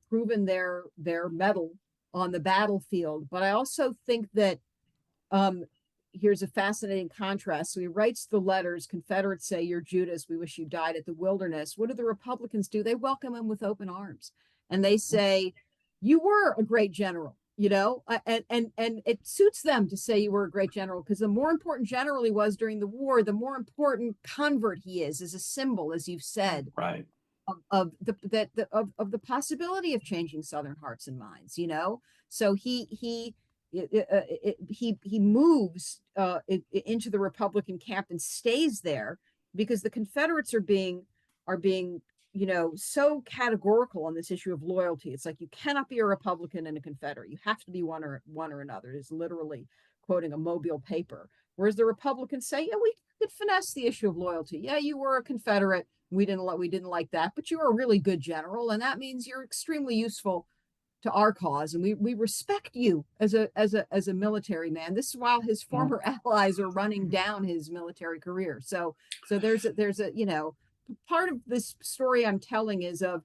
proven their mettle on the battlefield. But I also think that um here's a fascinating contrast. So he writes the letters, Confederates say, "You're Judas, we wish you died at the Wilderness." What do the Republicans do? They welcome him with open arms. And they say, "You were a great general." And it suits them to say you were a great general, because the more important general he was during the war, the more important convert he is as a symbol, as you've said, right. of the possibility of changing Southern hearts and minds. So he moves into the Republican camp and stays there because the Confederates are being so categorical on this issue of loyalty. It's like you cannot be a Republican and a Confederate. You have to be one or another. It's literally quoting a Mobile paper. Whereas the Republicans say, yeah, we could finesse the issue of loyalty. Yeah, you were a Confederate. We didn't like that, but you were a really good general, and that means you're extremely useful to our cause, and we respect you as a military man. This is while his former allies are running down his military career. So there's a part of this story I'm telling is of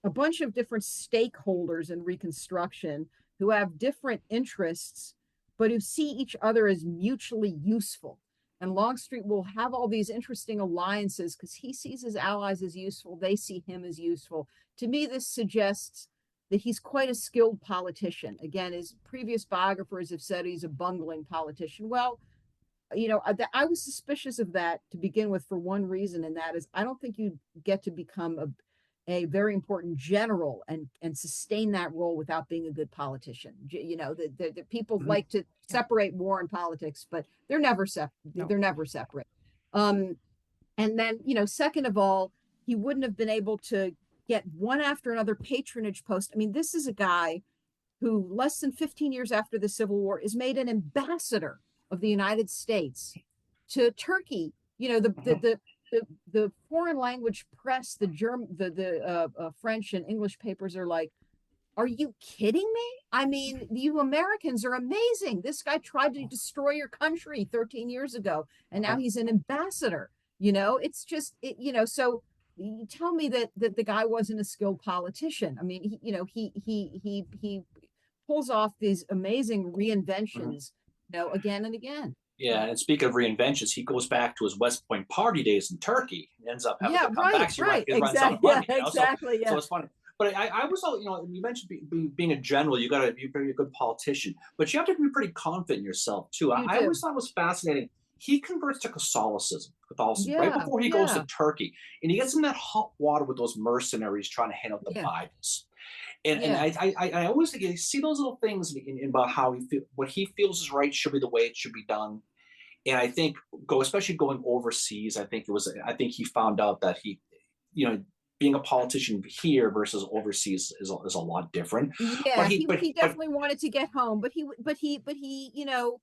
a bunch of different stakeholders in Reconstruction who have different interests, but who see each other as mutually useful. And Longstreet will have all these interesting alliances because he sees his allies as useful. They see him as useful. To me, this suggests that he's quite a skilled politician. Again, his previous biographers have said he's a bungling politician. Well, I was suspicious of that to begin with for one reason, and that is I don't think you get to become a very important general and sustain that role without being a good politician. The people like to separate war and politics, but they're never separate. No. They're never separate. And then, second of all, he wouldn't have been able to get one after another patronage post. I mean, this is a guy who less than 15 years after the Civil War is made an ambassador of the United States to Turkey. The foreign language press, the German, the French and English papers are like, "Are you kidding me? I mean, you Americans are amazing. This guy tried to destroy your country 13 years ago, and now he's an ambassador." It's just So you tell me that the guy wasn't a skilled politician. I mean, he pulls off these amazing reinventions, again and again. Yeah, and speaking of reinventions, he goes back to his West Point party days in Turkey and ends up having Yeah, to come back. right, So right, he runs out exactly. of Yeah, money, exactly. So Yeah, it's funny. But I was all, you mentioned being a general, you got to be a good politician, but you have to be pretty confident in yourself too. you I do. always thought it was fascinating. He converts to Catholicism right Yeah, before he goes yeah, to Turkey, and he gets in that hot water with those mercenaries trying to hand out the yeah, Bibles. And yeah, I always think you see those little things about how what he feels is right should be the way it should be done. And I think especially going overseas, I think he found out that he, you know, being a politician here versus overseas is a lot different. But Yeah, he definitely wanted to get home, but he, you know,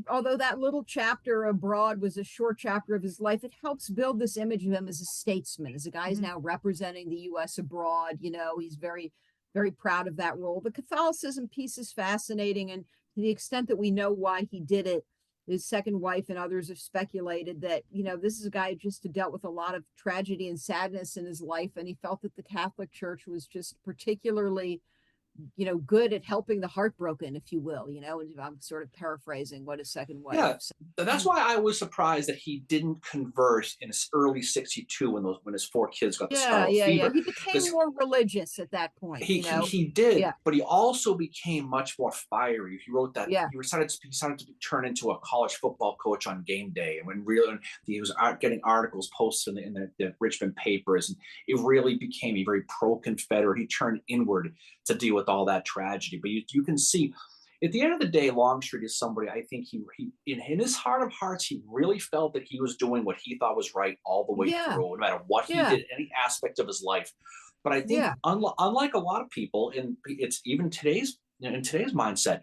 although that little chapter abroad was a short chapter of his life, it helps build this image of him as a statesman, as a guy who's Mhm. now representing the U.S. abroad. You know, he's very, very proud of that role. The Catholicism piece is fascinating, and to the extent that we know why he did it, his second wife and others have speculated that, you know, this is a guy who just dealt with a lot of tragedy and sadness in his life, and he felt that the Catholic Church was just particularly, you know, good at helping the heartbroken, if you will, you know, and I'm sort of paraphrasing what his second wife yeah, said. that's Mhm. why I was surprised that he didn't convert in his early '62 when his four kids got the Yeah, scarlet yeah, yeah. fever, He became because more religious at that point, he, you he know? he did, Yeah, but he also became much more fiery. He wrote that yeah, he started to turn into a college football coach on game day, and when really he was getting articles posted in the Richmond papers, and it really became a very pro-Confederate. He turned inward to deal with all that tragedy. But you can see, at the end of the day, Longstreet is somebody, I think he in his heart of hearts, he really felt that he was doing what he thought was right all the way yeah, through, no matter what he yeah, did, any aspect of his life. But I think, yeah, unlike a lot of people, in it's even today's, in today's mindset,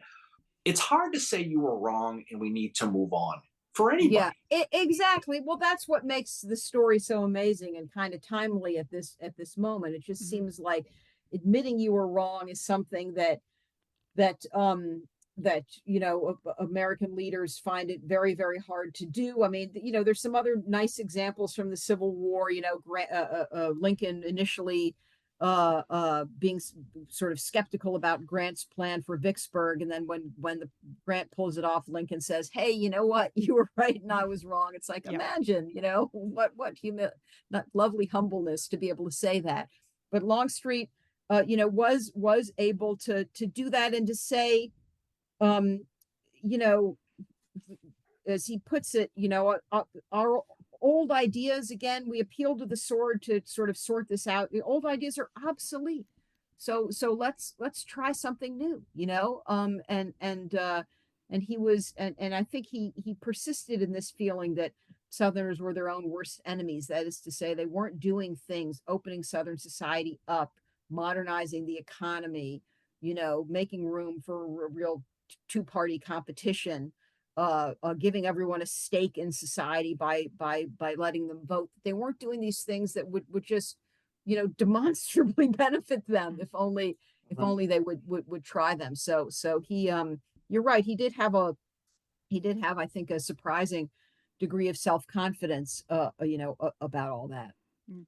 it's hard to say you were wrong and we need to move on for yeah. anybody. Exactly. Well, that's what makes the story so amazing and kind of timely at this moment. It just Mhm. seems like admitting you were wrong is something that that, you know, American leaders find it very, very hard to do. I mean, you know, there's some other nice examples from the Civil War. You know, Lincoln initially being sort of skeptical about Grant's plan for Vicksburg, and then when the Grant pulls it off, Lincoln says, "Hey, you know what? You were right and I was wrong." It's like, Yep. imagine, you know, what not lovely humbleness to be able to say that. But Longstreet, you know, was able to do that and to say, um, you know, as he puts it, you know, our old ideas, again, we appeal to the sword to sort of sort this out. The old ideas are obsolete. So let's try something new, you know. And he was, and I think he persisted in this feeling that Southerners were their own worst enemies. That is to say, they weren't doing things, opening Southern society up, modernizing the economy, you know, making room for a real two-party competition, giving everyone a stake in society by letting them vote. They weren't doing these things that would just, you know, demonstrably benefit them if Mhm. only they would try them. So he, you're right, he did have, I think, a surprising degree of self-confidence, you know, about all that.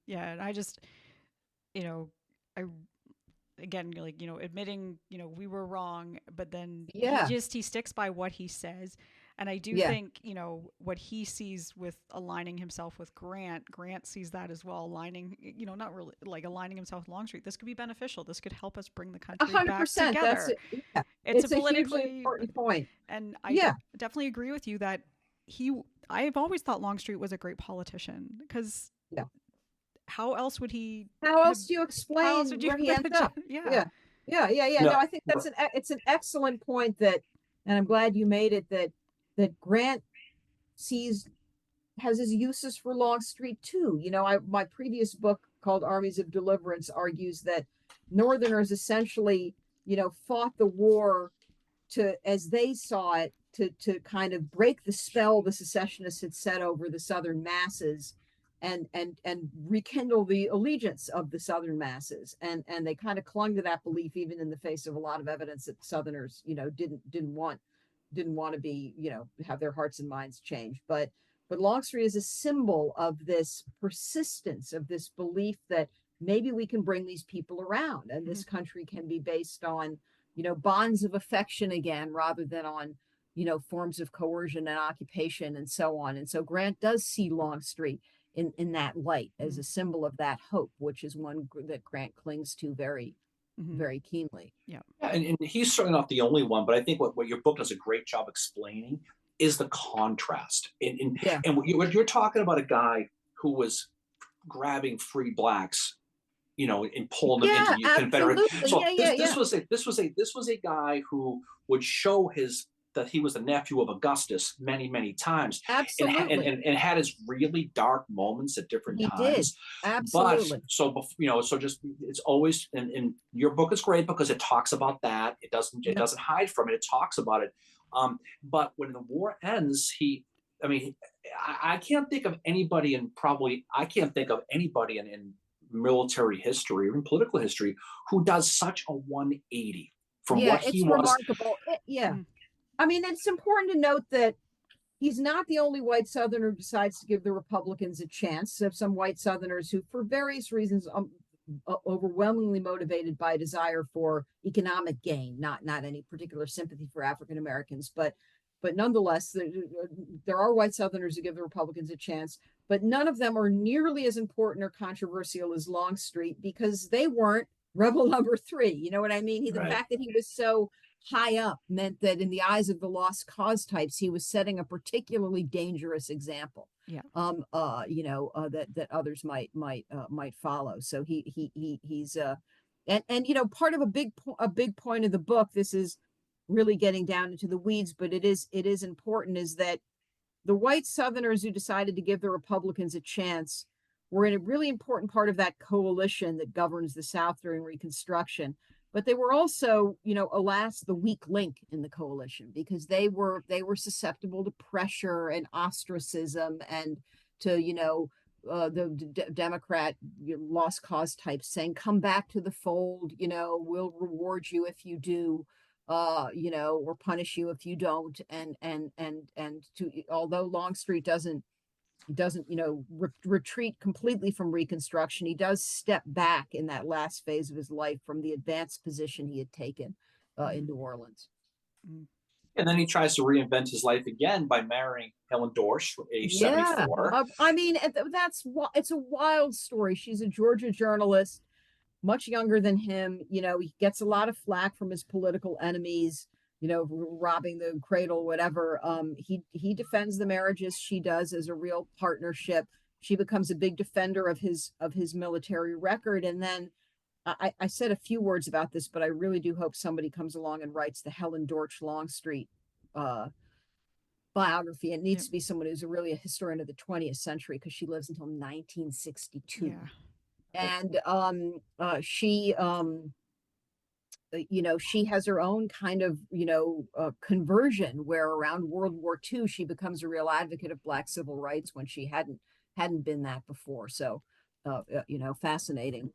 Yeah, and I just, you know, I again, like, you know, admitting, you know, we were wrong, but then Yeah, he sticks by what he says. And I do yeah, think, you know, what he sees with aligning himself with Grant sees that as well, aligning, you know, not really like aligning himself with Longstreet. This could be beneficial. This could help us bring the country back 100%. That's together. it. Yeah, It's a it's a hugely politically, important point. and Yeah, definitely agree with you that he, I've always thought Longstreet was a great politician because yeah. how else would he How have, else do you how else explain would you where he have ends up? yeah. Yeah. Yeah, yeah, yeah. No, No, I think it's an excellent point that, and I'm glad you made it, that Grant sees has his uses for Longstreet too. You know, my previous book called Armies of Deliverance argues that Northerners essentially, you know, fought the war to, as they saw it, to kind of break the spell the secessionists had set over the Southern masses, and rekindle the allegiance of the Southern masses. And they kind of clung to that belief even in the face of a lot of evidence that Southerners, you know, didn't want to be, you know, have their hearts and minds changed. But Longstreet is a symbol of this persistence, of this belief that maybe we can bring these people around, and Mhm. this country can be based on, you know, bonds of affection again, rather than on, you know, forms of coercion and occupation and so on. And so Grant does see Longstreet in that light as Mhm. a symbol of that hope, which is one that Grant clings to very, Mhm. very keenly. Yeah. yeah, and he's certainly not the only one, but I think what your book does a great job explaining is the contrast. Yeah. And what you're talking about, a guy who was grabbing free blacks, and pulling them into Yeah, Confederate. absolutely. So Yeah, yeah, yeah. this was a guy who would show his that he was the nephew of Augustus many, many times, Absolutely. and had his really dark moments at different He did. times. But Absolutely. so just it's always, and your book is great because it talks about that. It Yep. doesn't hide from it. It talks about it. But when the war ends, I mean, I can't think of anybody, I can't think of anybody in military history or in political history who does such a 180 from Yeah, what he it's was. remarkable. Yeah. Mm. I mean, it's important to note that he's not the only white Southerner who decides to give the Republicans a chance. So some white Southerners who, for various reasons, overwhelmingly motivated by a desire for economic gain, not any particular sympathy for African Americans, but nonetheless, there are white Southerners who give the Republicans a chance, but none of them are nearly as important or controversial as Longstreet because they weren't rebel number 3. You know what I mean? The Right. fact that he was so high up meant that in the eyes of the lost cause types, he was setting a particularly dangerous example. Yeah. That others might follow. So he's and part of a big point of the book. This is really getting down into the weeds, but it is important, is that the white Southerners who decided to give the Republicans a chance were in a really important part of that coalition that governs the South during Reconstruction. But they were also, alas, the weak link in the coalition because they were susceptible to pressure and ostracism and to, Democrat lost cause types saying, come back to the fold, we'll reward you if you do, or punish you if you don't. And although Longstreet doesn't retreat completely from Reconstruction, he does step back in that last phase of his life from the advanced position he had taken in New Orleans. And then he tries to reinvent his life again by marrying Helen Dorsch at age 74. I mean, it's a wild story. She's a Georgia journalist, much younger than him. He gets a lot of flack from his political enemies, robbing the cradle, whatever. He defends the marriages she does as a real partnership. She becomes a big defender of his military record. And then I said a few words about this, but I really do hope somebody comes along and writes the Helen Dorsch Longstreet biography. It needs to be someone who's really a historian of the 20th century because she lives until 1962. Yeah. And she has her own kind of conversion where around World War II she becomes a real advocate of Black civil rights when she hadn't been that before. So fascinating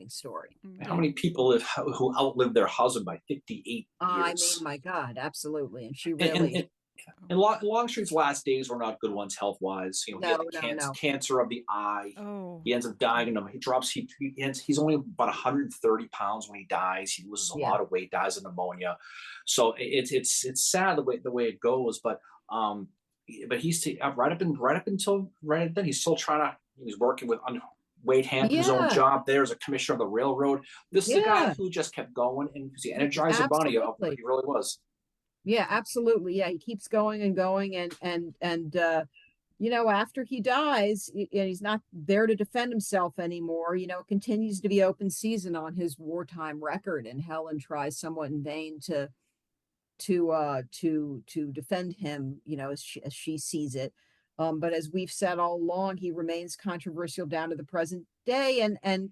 story. How many people who outlived their husband by 58 years? I mean, my God, absolutely. And she really. And Longstreet's last days were not good ones health-wise. He had cancer of the eye. Oh. He ends up dying. He drops. He's only about 130 pounds when he dies. He loses a lot of weight, dies of pneumonia. So it's sad the way it goes. But he's right then he's still trying to. He's working with Wade Hampton's own job there as a commissioner of the railroad. This is a guy who just kept going, and he energized the bunny. He really was. Yeah, absolutely. Yeah, he keeps going and going, and after he dies, and he's not there to defend himself anymore. It continues to be open season on his wartime record, and Helen tries somewhat in vain to defend him. As she sees it. But as we've said all along, he remains controversial down to the present day, and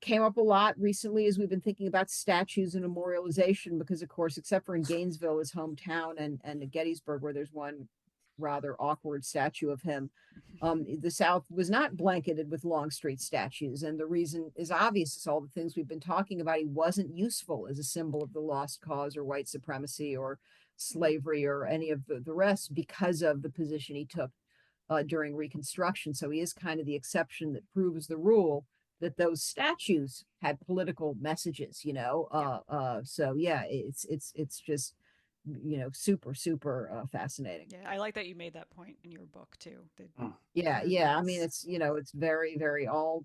came up a lot recently as we've been thinking about statues and memorialization, because of course, except for in Gainesville, his hometown, and at Gettysburg, where there's one rather awkward statue of him, the South was not blanketed with Longstreet statues. And the reason is obvious. It's all the things we've been talking about. He wasn't useful as a symbol of the lost cause or white supremacy or slavery or any of the rest because of the position he took during Reconstruction. So he is kind of the exception that proves the rule that those statues had political messages, so yeah, it's just, super fascinating. Yeah, I like that you made that point in your book too. Yeah. I mean, it's it's very, very all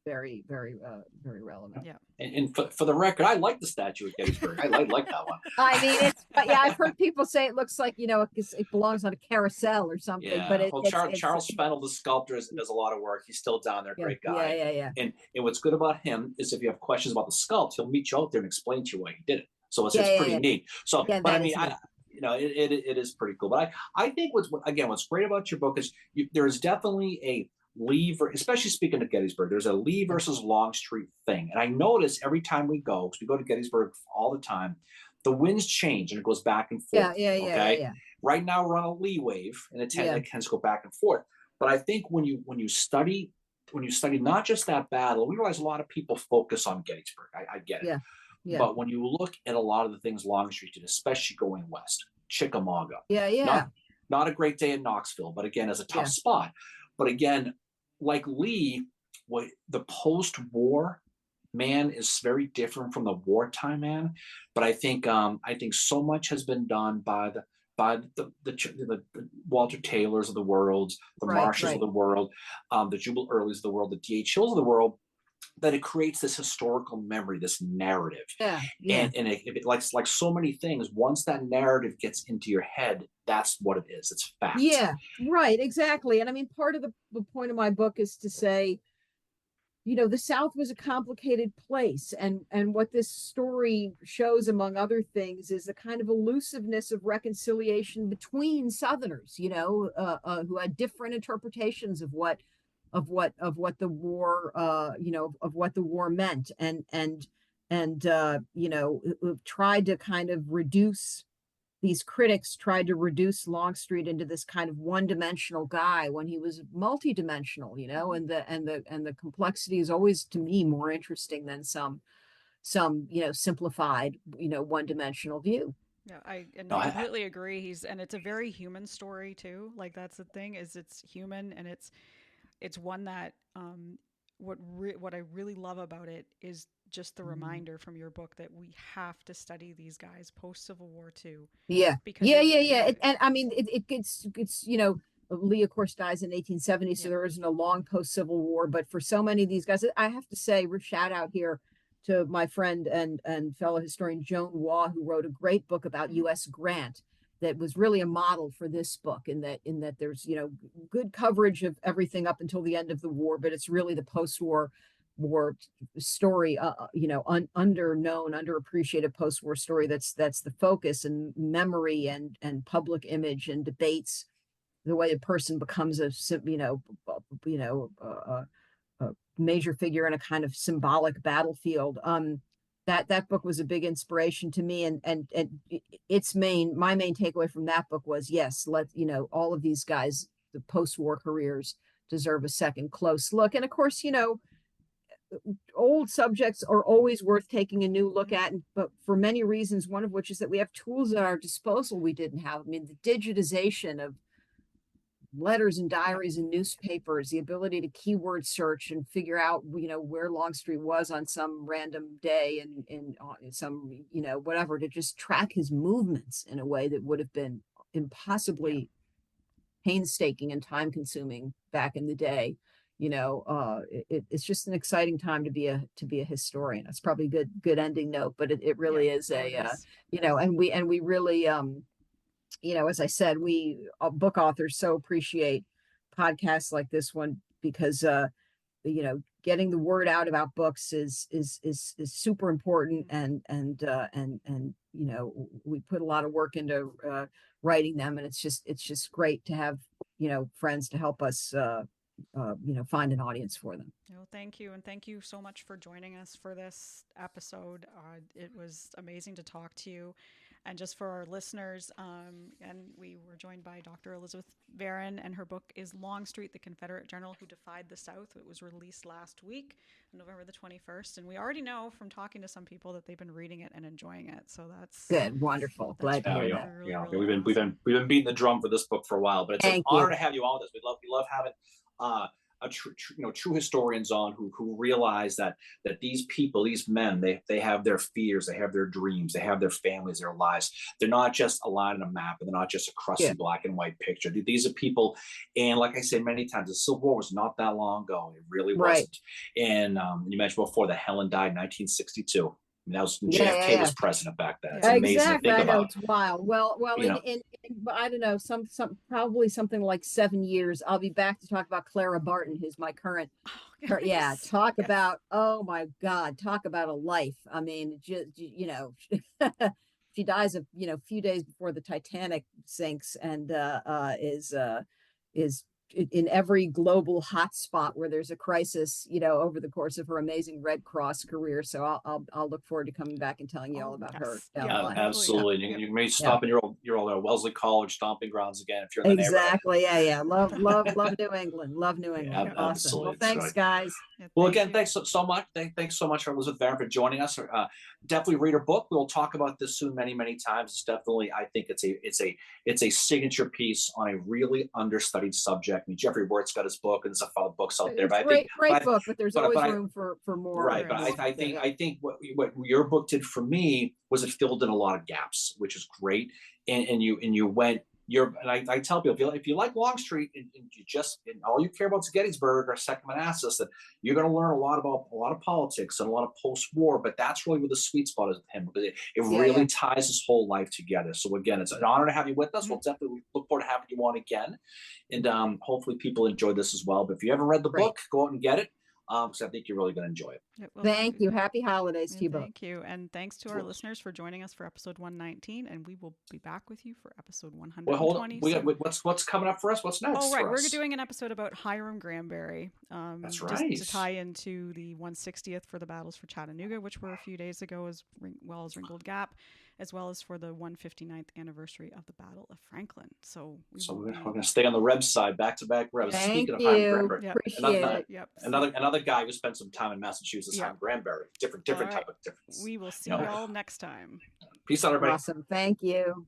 very, very, very relevant. Yeah. And for the record, I like the statue at Gettysburg. I like that one. I mean, I've heard people say it looks like it belongs on a carousel or something. Yeah. But Charles Fennell, the sculptor, does a lot of work. He's still down there. Great guy. Yeah. And what's good about him is if you have questions about the sculpt, he'll meet you out there and explain to you why he did it. So it's pretty neat. So, but I mean, it is pretty cool. But I think what's great about your book is there's definitely a Lee, especially speaking of Gettysburg, there's a Lee versus Longstreet thing. And I notice every time we go, because we go to Gettysburg all the time, the winds change and it goes back and Yeah, forth. yeah, yeah, yeah, Okay. yeah. Right now we're on a lee wave and Yeah. it tends to go back and forth. But I think when you study not just that battle, we realize a lot of people focus on Gettysburg. I get it. Yeah. Yeah. But when you look at a lot of the things Longstreet did, especially going west, Chickamauga, Yeah, yeah. not a great day in Knoxville, but again, as a tough Yeah. spot. But again, like Lee, what the post-war man is very different from the wartime man. But I think so much has been done by the Walter Taylors of the world, the Right, Marshalls of right. the world, the Jubal Earlys of the world, the D.H. Hills of the world, that it creates this historical memory, this narrative. Yeah, yeah. And it like so many things, once that narrative gets into your head, that's what it is. It's fact. Yeah, right, exactly. And I mean, part of the point of my book is to say, the South was a complicated place, and what this story shows, among other things, is the kind of elusiveness of reconciliation between Southerners, who had different interpretations of what the war, of what the war meant, and tried to kind of reduce these critics tried to reduce Longstreet into this kind of one-dimensional guy when he was multi-dimensional, and the complexity is always, to me, more interesting than some simplified, one-dimensional view. Yeah, I No, completely agree. And it's a very human story too. Like that's the thing, is it's human, and it's one that what I really love about it is just the reminder from your book that we have to study these guys post Civil War too, Yeah, because yeah, yeah, yeah. And I mean, it gets Lee, of course, dies in 1870, so Yeah. there isn't a long post Civil War. But for so many of these guys, I have to say, shout out here to my friend and fellow historian Joan Waugh, who wrote a great book about U.S. Grant that was really a model for this book. In that there's good coverage of everything up until the end of the war, but it's really the post-war story, underknown, underappreciated post-war story that's the focus, and memory and public image and debates, the way a person becomes a major figure in a kind of symbolic battlefield. That book was a big inspiration to me, and my main takeaway from that book was, yes, all of these guys, the post-war careers, deserve a second close look. And of course, old subjects are always worth taking a new look at, but for many reasons, one of which is that we have tools at our disposal we didn't have. I mean, the digitization of letters and diaries and newspapers, the ability to keyword search and figure out, where Longstreet was on some random day and some, whatever, to just track his movements in a way that would have been impossibly painstaking and time consuming back in the day. It's just an exciting time to be a historian. It's probably a good ending note, but it really is and we really, as I said, we book authors so appreciate podcasts like this one, because getting the word out about books is super important, and we put a lot of work into writing them, and it's just great to have friends to help us find an audience for them. Well, thank you, and thank you so much for joining us for this episode. It was amazing to talk to you. And just for our listeners, and we were joined by Dr. Elizabeth Varon, and her book is Longstreet, the Confederate General Who Defied the South. It was released last week, November the 21st. And we already know from talking to some people that they've been reading it and enjoying it. So that's good, wonderful. Glad to hear that. Really we've been beating the drum for this book for a while, but it's an honor to have you on with us. We love having true historians on who realize that these people, these men, they have their fears, they have their dreams, they have their families, their lives. They're not just a line on a map, and they're not just a crusty black and white picture. These are people, and like I say many times, the Civil War was not that long ago. It really wasn't. And you mentioned before that Helen died in 1962. That was JFK was president back then. It's amazing exactly. to think about. It's wild. Well, in I don't know, probably something like 7 years, I'll be back to talk about Clara Barton, who's my current. Talk about, oh my God, talk about a life. I mean, just She dies a few days before the Titanic sinks, and is in every global hotspot where there's a crisis, over the course of her amazing Red Cross career. So I'll look forward to coming back and telling you all about her down the line. Absolutely. Yeah. You may stop in your old Wellesley College stomping grounds again if you're in the Exactly. Yeah. Love New England. Love New England. Yeah, Awesome. absolutely. Well, thanks, guys. Yeah, Well, thank again, you. thanks so much. Thanks so much, Elizabeth Varon, for joining us. Definitely read her book. We'll talk about this soon, many times. It's definitely, I think, it's a signature piece on a really understudied subject. I mean, Jeffrey Wert's got his book, and there's a lot of books out there. It's But great I think, book, but there's always room for more. right. But I think what your book did for me was it filled in a lot of gaps, which is great. And you went. I tell people, if you like Longstreet and all you care about is Gettysburg or Second Manassas, that you're going to learn a lot about a lot of politics and a lot of post-war. But that's really where the sweet spot is with him, because it really ties his whole life together. So again, it's an honor to have you with us. We'll definitely look forward to having you on again, and hopefully people enjoy this as well. But if you haven't read the book, go out and get it. Because I think you're really going to enjoy it. Thank you. Happy holidays to you both. Thank you. And thanks to our listeners for joining us for episode 119. And we will be back with you for episode 120. Well, hold on. What's coming up for us? What's next? Oh, right. We're doing an episode about Hiram Granberry. That's right. Just to tie into the 160th for the battles for Chattanooga, which were a few days ago, as well as Ringgold Gap, as well as for the 159th anniversary of the Battle of Franklin. So we're going to stay on the Rebs side, back-to-back Rebs. Thank Speaking of you. Hiram Granberry, Appreciate it. Another guy who spent some time in Massachusetts, Hiram Granberry. Different type of difference. We will see you all next time. Peace out, everybody. Awesome. Thank you.